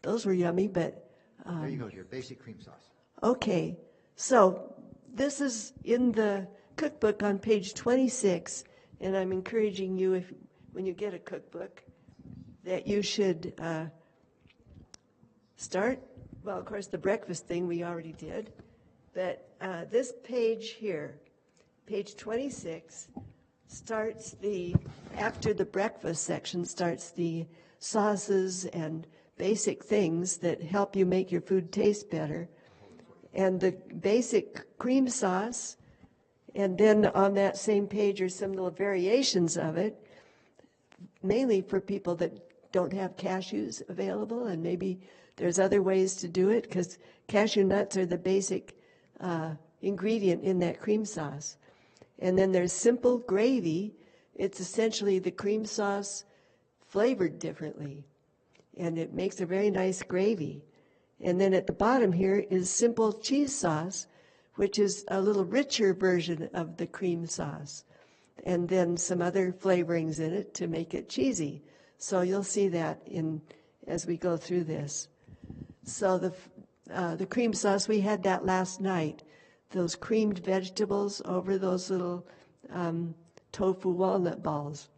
Those were yummy, but... there you go, dear. Basic cream sauce. Okay. So this is in the cookbook on page 26, and I'm encouraging you, when you get a cookbook, that you should start, well, of course, the breakfast thing we already did, but this page here, page 26, starts after the breakfast section, starts the sauces and basic things that help you make your food taste better. And the basic cream sauce, and then on that same page are some little variations of it, mainly for people that don't have cashews available, and maybe there's other ways to do it, because cashew nuts are the basic ingredient in that cream sauce. And then there's simple gravy. It's essentially the cream sauce flavored differently, and it makes a very nice gravy. And then at the bottom here is simple cheese sauce, which is a little richer version of the cream sauce, and then some other flavorings in it to make it cheesy. So you'll see that as we go through this. So the cream sauce, we had that last night, those creamed vegetables over those little tofu walnut balls.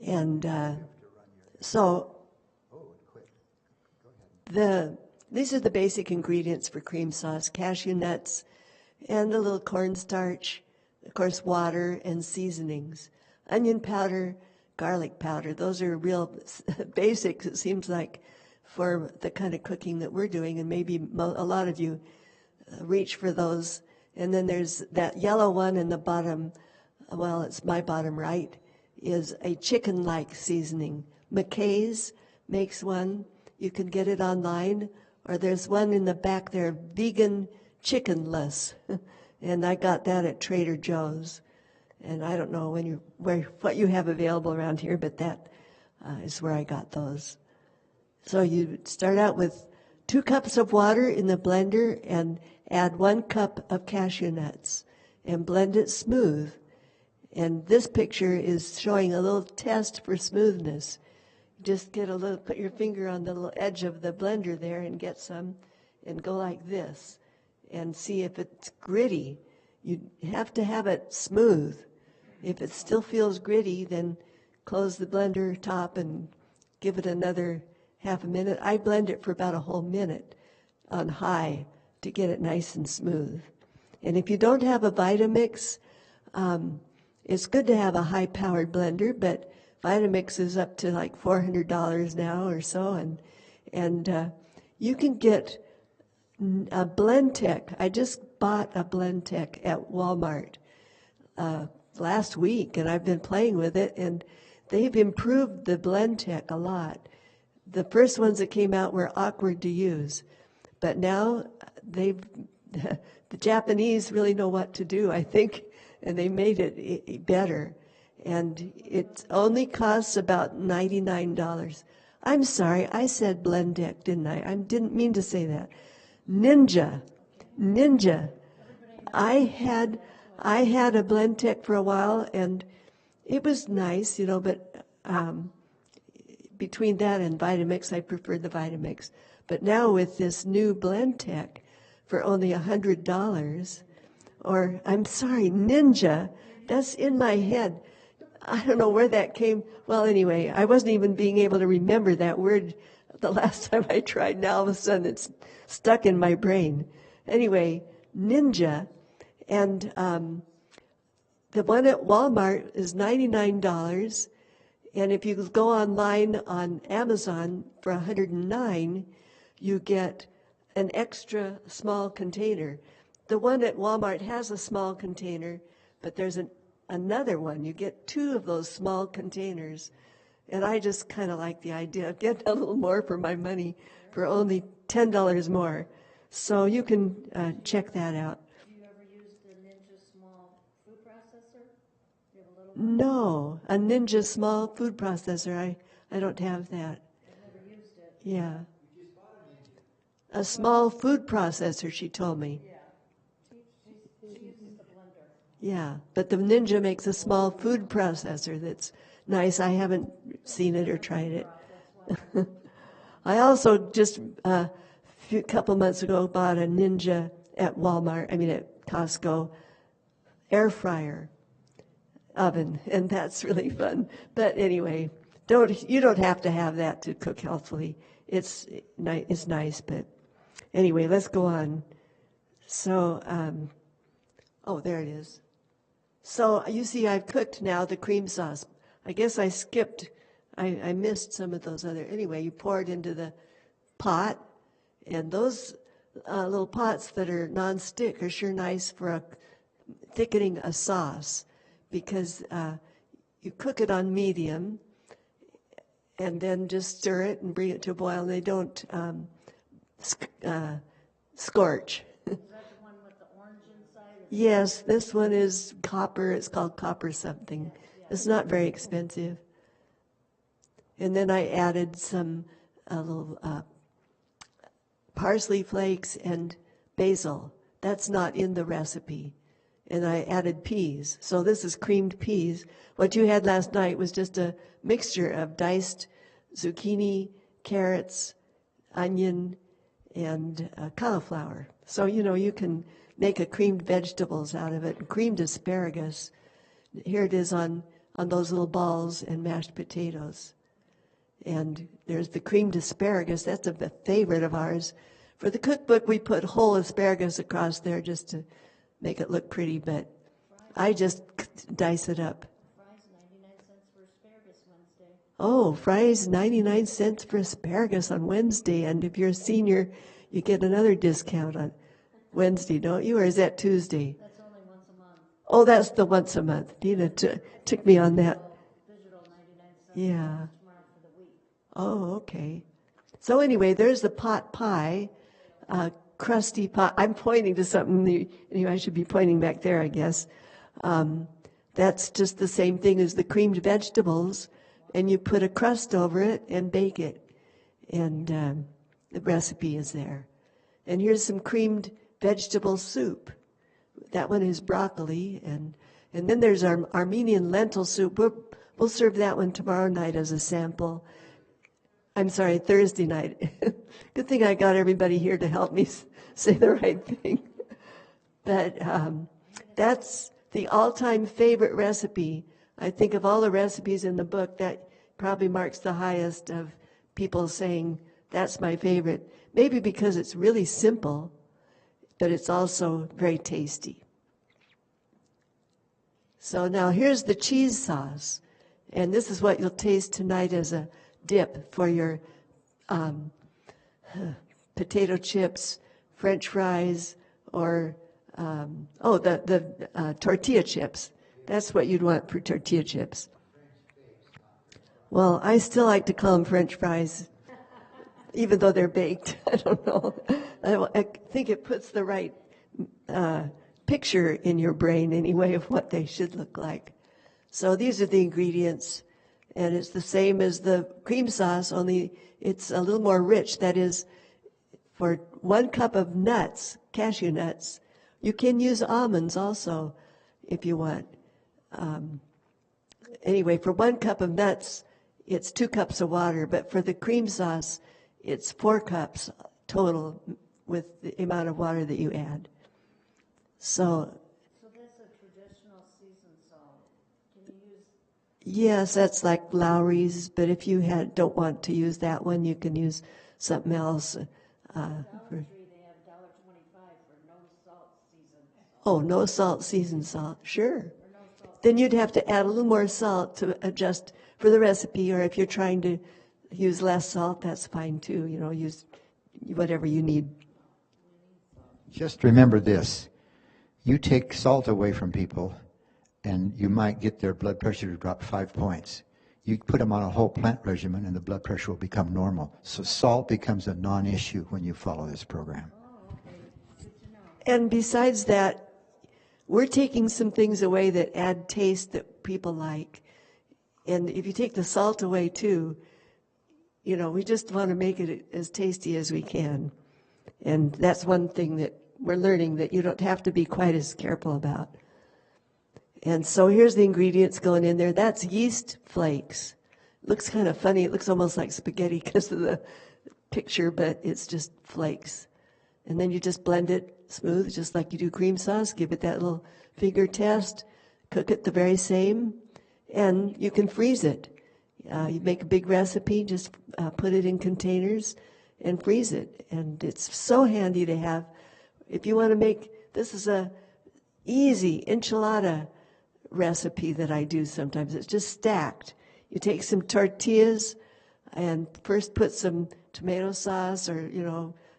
And so these are the basic ingredients for cream sauce: cashew nuts and a little cornstarch, of course, water and seasonings, onion powder, garlic powder. Those are real basics, it seems like, for the kind of cooking that we're doing, and maybe a lot of you reach for those. And then there's that yellow one in the bottom, well, it's my bottom right, is a chicken-like seasoning. McKay's makes one. You can get it online, or there's one in the back there, vegan chickenless, and I got that at Trader Joe's. And I don't know what you have available around here, but that is where I got those. So you start out with 2 cups of water in the blender and add 1 cup of cashew nuts and blend it smooth. And this picture is showing a little test for smoothness. Just put your finger on the little edge of the blender there and get some, and go like this and see if it's gritty. You have to have it smooth. If it still feels gritty, then close the blender top and give it another half a minute. I blend it for about a whole minute on high to get it nice and smooth. And if you don't have a Vitamix, it's good to have a high-powered blender, but Vitamix is up to like $400 now or so, and you can get a Blendtec. I just bought a Blendtec at Walmart last week, and I've been playing with it, and they've improved the Blendtec a lot. The first ones that came out were awkward to use, but now the Japanese really know what to do, I think, and they made it better. And it only costs about $99. I'm sorry, I said Blendtec, didn't I? I didn't mean to say that. Ninja. I had a Blendtec for a while, and it was nice, but between that and Vitamix, I preferred the Vitamix. But now with this new Blendtec for only $100, or I'm sorry, Ninja, that's in my head. I don't know where that came. Well, anyway, I wasn't even being able to remember that word the last time I tried. Now all of a sudden it's stuck in my brain. Anyway, Ninja, and the one at Walmart is $99, and if you go online on Amazon for $109, you get an extra small container. The one at Walmart has a small container, but there's another one. You get 2 of those small containers, and I just kind of like the idea of getting a little more for my money for only $10 more. So you can check that out. Do you ever use the Ninja small food processor? You have a little No, a Ninja small food processor. I don't have that. I've never used it. Yeah. A small food processor, she told me. Yeah. She uses the blender. Yeah, but the Ninja makes a small food processor that's nice. I haven't seen it or tried it. I also just a couple months ago bought a Ninja at at Costco, air fryer oven, and that's really fun. But anyway, you don't have to have that to cook healthfully. It's nice, but anyway, let's go on. So, there it is. So you see I've cooked now the cream sauce. I guess I skipped I missed some of those other. Anyway, you pour it into the pot, and those little pots that are non-stick are sure nice for thickening a sauce, because you cook it on medium, and then just stir it and bring it to a boil, and they don't scorch. Is that the one with the orange inside? Or- Yes, this one is copper. It's called copper something. It's not very expensive. And then I added some little parsley flakes and basil. That's not in the recipe. And I added peas. So this is creamed peas. What you had last night was just a mixture of diced zucchini, carrots, onion, and cauliflower. So, you can make a creamed vegetables out of it. Creamed asparagus. Here it is on those little balls, and mashed potatoes. And there's the creamed asparagus. That's a favorite of ours. For the cookbook, we put whole asparagus across there just to make it look pretty, but I just dice it up. Fries 99 cents for asparagus Wednesday. Oh, fries 99 cents for asparagus on Wednesday. And if you're a senior, you get another discount on Wednesday, don't you? Or is that Tuesday? That's only once a month. Oh, that's the once a month. Dina took me on that. Digital 99 cents. Yeah. Tomorrow for the week. Oh, okay. So anyway, there's the pot pie, crusty pot. I'm pointing to something. Anyway, I should be pointing back there, I guess. That's just the same thing as the creamed vegetables, and you put a crust over it and bake it. And the recipe is there. And here's some creamed vegetable soup. That one is broccoli, and then there's our Armenian lentil soup. We'll serve that one tomorrow night as a sample. I'm sorry, Thursday night. Good thing I got everybody here to help me say the right thing. But that's the all-time favorite recipe. I think of all the recipes in the book, that probably marks the highest of people saying, that's my favorite. Maybe because it's really simple, but it's also very tasty. So now here's the cheese sauce. And this is what you'll taste tonight as a dip for your potato chips, French fries, or the tortilla chips. That's what you'd want for tortilla chips. Well, I still like to call them French fries, even though they're baked. I don't know. I think it puts the right picture in your brain anyway of what they should look like. So these are the ingredients. And it's the same as the cream sauce, only it's a little more rich. That is, for 1 cup of nuts, cashew nuts, you can use almonds also if you want. Anyway, for 1 cup of nuts, it's 2 cups of water. But for the cream sauce, it's 4 cups total with the amount of water that you add. So that's a traditional seasoned salt. Can you use? Yes, that's like Lowry's, but if you don't want to use that one, you can use something else. Dollar Tree, they have $1.25 for no salt seasoned salt. Oh, no salt, seasoned salt, sure. Or no salt. Then you'd have to add a little more salt to adjust for the recipe, or if you're trying to use less salt, that's fine too. Use whatever you need. Just remember this. You take salt away from people, and you might get their blood pressure to drop 5 points. You put them on a whole plant regimen, and the blood pressure will become normal. So salt becomes a non-issue when you follow this program. Oh, okay. Good to know. And besides that, we're taking some things away that add taste that people like. And if you take the salt away too, we just want to make it as tasty as we can. And that's one thing that we're learning, that you don't have to be quite as careful about. And so here's the ingredients going in there. That's yeast flakes. Looks kind of funny. It looks almost like spaghetti because of the picture, but it's just flakes. And then you just blend it smooth, just like you do cream sauce. Give it that little finger test. Cook it the very same. And you can freeze it. You make a big recipe, just put it in containers and freeze it. And it's so handy to have. If you want to make, this is a easy enchilada recipe that I do sometimes. It's just stacked. You take some tortillas and first put some tomato sauce or,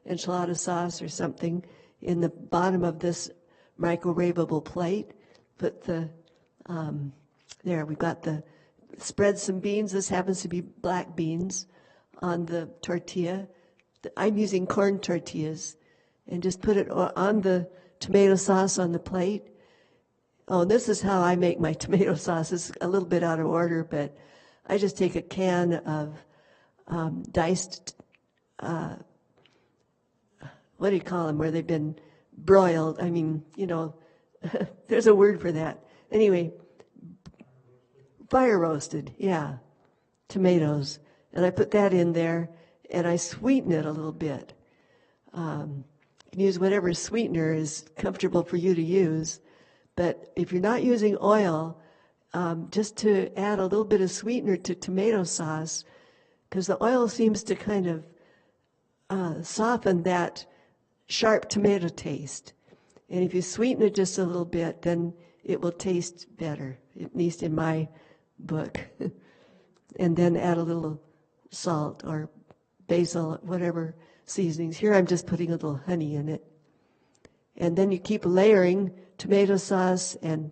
enchilada sauce or something in the bottom of this microwavable plate. Put spread some beans. This happens to be black beans on the tortilla. I'm using corn tortillas, and just put it on the tomato sauce on the plate. Oh, this is how I make my tomato sauce. It's a little bit out of order, but I just take a can of diced, what do you call them, where they've been broiled. I mean, there's a word for that. Anyway, fire roasted, yeah, tomatoes. And I put that in there, and I sweeten it a little bit. You can use whatever sweetener is comfortable for you to use. But if you're not using oil, just to add a little bit of sweetener to tomato sauce, because the oil seems to kind of soften that sharp tomato taste. And if you sweeten it just a little bit, then it will taste better, at least in my book. And then add a little salt or basil, whatever seasonings. Here I'm just putting a little honey in it. And then you keep layering tomato sauce, and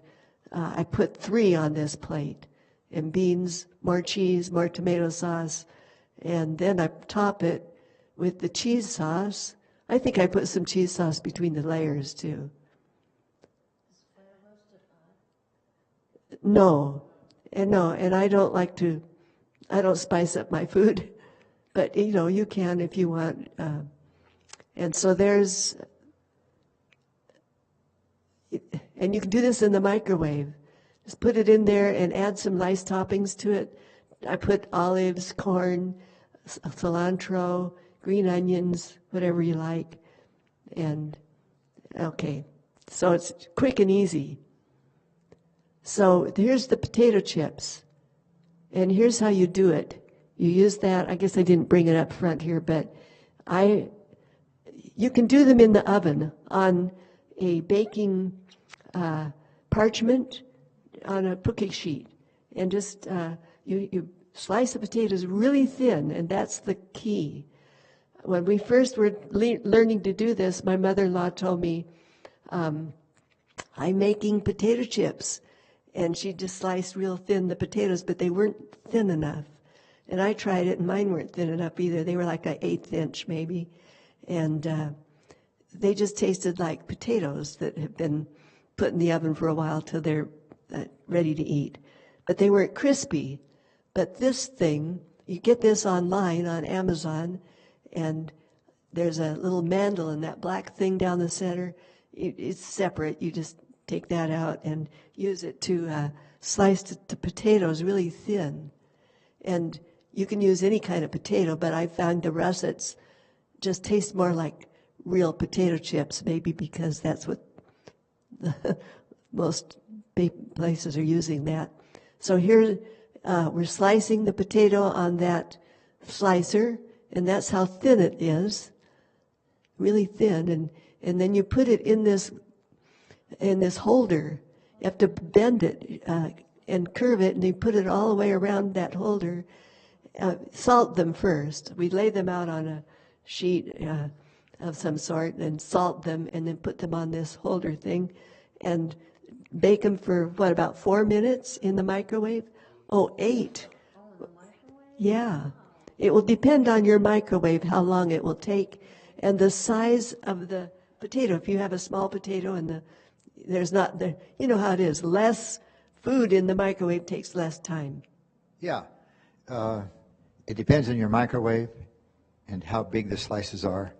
I put 3 on this plate. And beans, more cheese, more tomato sauce. And then I top it with the cheese sauce. I think I put some cheese sauce between the layers too. No, and I don't spice up my food, but you can if you want. And so and you can do this in the microwave. Just put it in there and add some nice toppings to it. I put olives, corn, cilantro, green onions, whatever you like. And okay, so it's quick and easy. So here's the potato chips. And here's how you do it. You use that, I guess I didn't bring it up front here, but you can do them in the oven on a baking parchment on a cookie sheet. And just, you slice the potatoes really thin, and that's the key. When we first were learning to do this, my mother-in-law told me, I'm making potato chips. And she just sliced real thin the potatoes, but they weren't thin enough. And I tried it, and mine weren't thin enough either. They were like an 1/8 inch maybe. And they just tasted like potatoes that have been put in the oven for a while till they're ready to eat. But they weren't crispy. But this thing, you get this online on Amazon, and there's a little mandel in that black thing down the center. It's separate. You just take that out and use it to slice the potatoes really thin. And you can use any kind of potato, but I found the russets just taste more like real potato chips, maybe because that's what most places are using that. So here we're slicing the potato on that slicer, and that's how thin it is, really thin. And then you put it in this holder. You have to bend it and curve it, and you put it all the way around that holder. Salt them first. We lay them out on a sheet of some sort and salt them, and then put them on this holder thing and bake them for, about 4 minutes in the microwave? Oh, 8. Yeah. It will depend on your microwave how long it will take and the size of the potato. If you have a small potato and there's not, you know how it is, less food in the microwave takes less time. Yeah. It depends on your microwave and how big the slices are.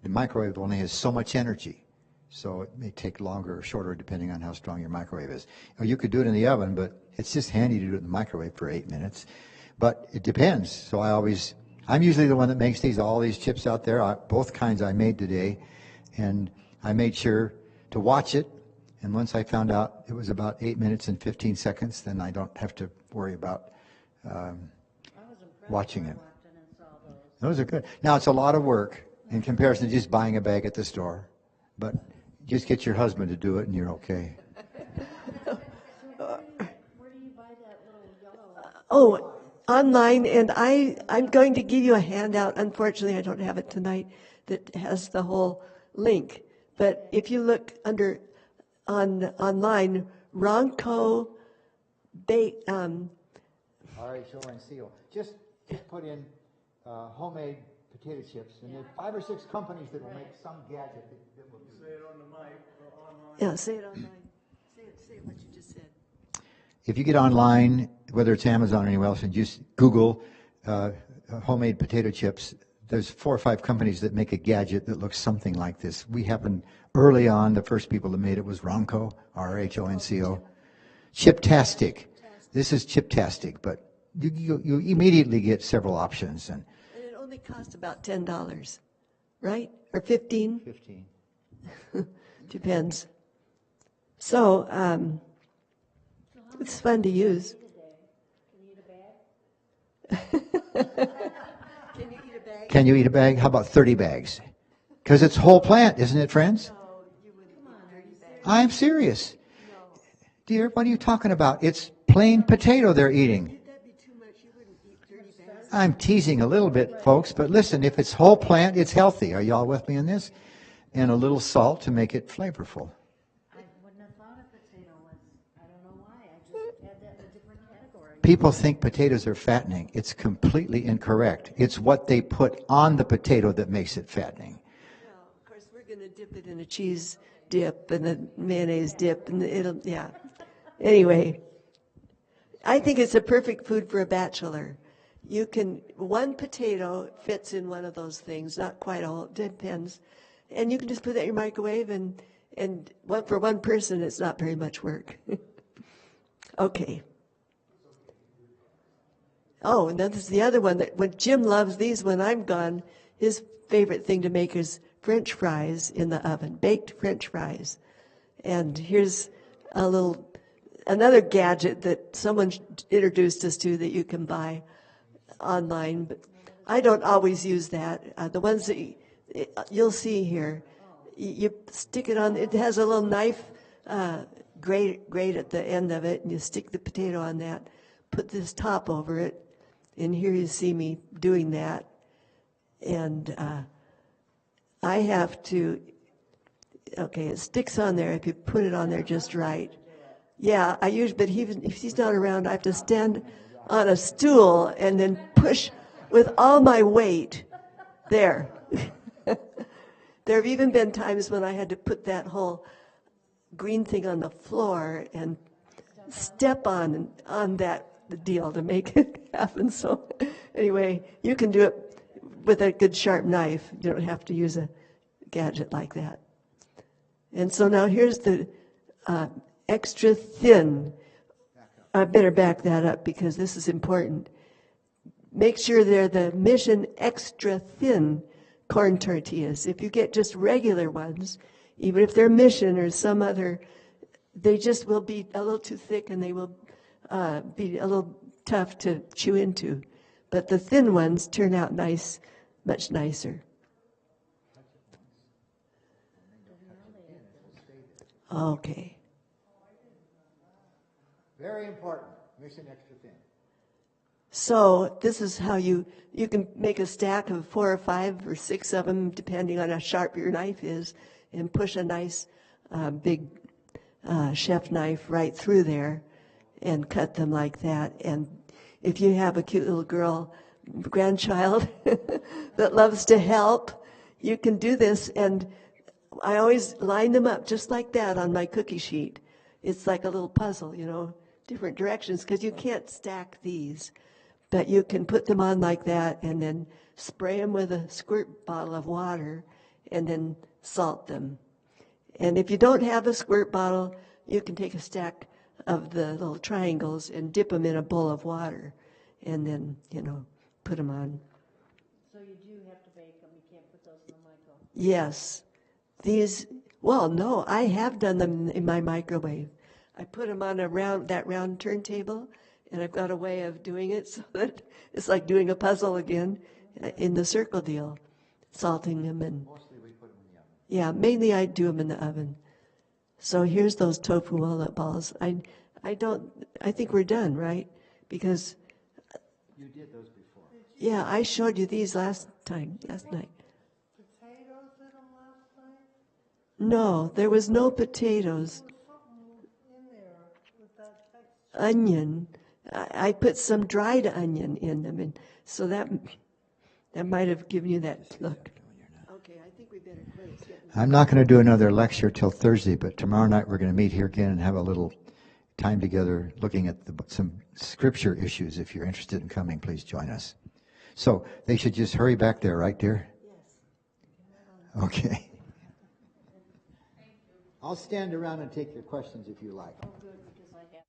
The microwave only has so much energy, so it may take longer or shorter depending on how strong your microwave is. Or you could do it in the oven, but it's just handy to do it in the microwave for 8 minutes. But it depends. So I'm usually the one that makes all these chips out there, both kinds I made today, and I made sure to watch it. And once I found out it was about 8 minutes and 15 seconds, then I don't have to worry about watching it. Those are good. Now, it's a lot of work in comparison to just buying a bag at the store, but just get your husband to do it and you're okay. Where do you buy that little yellow? Oh, online, and I'm going to give you a handout. Unfortunately, I don't have it tonight that has the whole link. But if you look online, Ronco RHONCO. Just put in homemade potato chips, and there's 5 or 6 companies that will make some gadget that will do Say it on the mic or online. Yeah, say it online. Say what you just said. If you get online, whether it's Amazon or anywhere else, and just Google homemade potato chips, there's 4 or 5 companies that make a gadget that looks something like this. We happened early on, the first people that made it was Ronco, RHONCO. Chiptastic. This is Chiptastic, but you immediately get several options. And it only costs about $10, right? Or 15? 15. Depends. So, it's fun to use. Can you eat a bag? How about 30 bags? Because it's whole plant, isn't it, friends? I'm serious. Dear, what are you talking about? It's plain potato they're eating. I'm teasing a little bit, folks, but listen, if it's whole plant, it's healthy. Are y'all with me on this? And a little salt to make it flavorful. I wouldn't have thought a potato was, I don't know why, I just had that in a different category. People think potatoes are fattening. It's completely incorrect. It's what they put on the potato that makes it fattening. Well, of course, we're going to dip it in a cheese dip and a mayonnaise dip, and it'll, yeah. Anyway, I think it's a perfect food for a bachelor. You can, one potato fits in one of those things, not quite all, it depends. And you can just put that in your microwave, and for one person, it's not very much work. Okay. Oh, and that's the other one that when Jim loves these when I'm gone, his favorite thing to make is French fries in the oven, baked French fries. And here's another gadget that someone introduced us to that you can buy online, but I don't always use that. The ones that you'll see here, you stick it on, it has a little knife grate at the end of it, and you stick the potato on that, put this top over it, and here you see me doing that. And I have to, okay, it sticks on there if you put it on there just right. Yeah, but if he's not around, I have to stand on a stool and then push with all my weight. There. There have even been times when I had to put that whole green thing on the floor and step on that deal to make it happen. So anyway, you can do it with a good sharp knife. You don't have to use a gadget like that. And so now here's the extra thin. I better back that up because this is important. Make sure they're the Mission extra thin corn tortillas. If you get just regular ones, even if they're Mission or some other, they just will be a little too thick and they will be a little tough to chew into. But the thin ones turn out nice, much nicer. Okay. Very important. Mission extra thin. So this is how you can make a stack of 4 or 5 or 6 of them, depending on how sharp your knife is, and push a nice big chef knife right through there and cut them like that. And if you have a cute little girl, grandchild that loves to help, you can do this. And I always line them up just like that on my cookie sheet. It's like a little puzzle, different directions, because you can't stack these. But you can put them on like that and then spray them with a squirt bottle of water and then salt them. And if you don't have a squirt bottle, you can take a stack of the little triangles and dip them in a bowl of water and then, put them on. So you do have to bake them, you can't put those in the microwave? Yes. No, I have done them in my microwave. I put them on that round turntable, and I've got a way of doing it so that it's like doing a puzzle again in the circle deal, salting them and. Mostly we put them in the oven. Yeah, mainly I do them in the oven. So here's those tofu walnut balls. I think we're done, right? Because You did those before. Yeah, I showed you these last night. Potatoes in them last night? No, there was no potatoes. There was something in there with that texture. Onion. I put some dried onion in them, and so that might have given you that look. Okay, I think we better quit. It's getting- I'm not going to do another lecture till Thursday, but tomorrow night we're going to meet here again and have a little time together looking at some scripture issues. If you're interested in coming, please join us. So they should just hurry back there, right, dear? Yes. Okay. I'll stand around and take your questions if you like. Oh, good, because I have.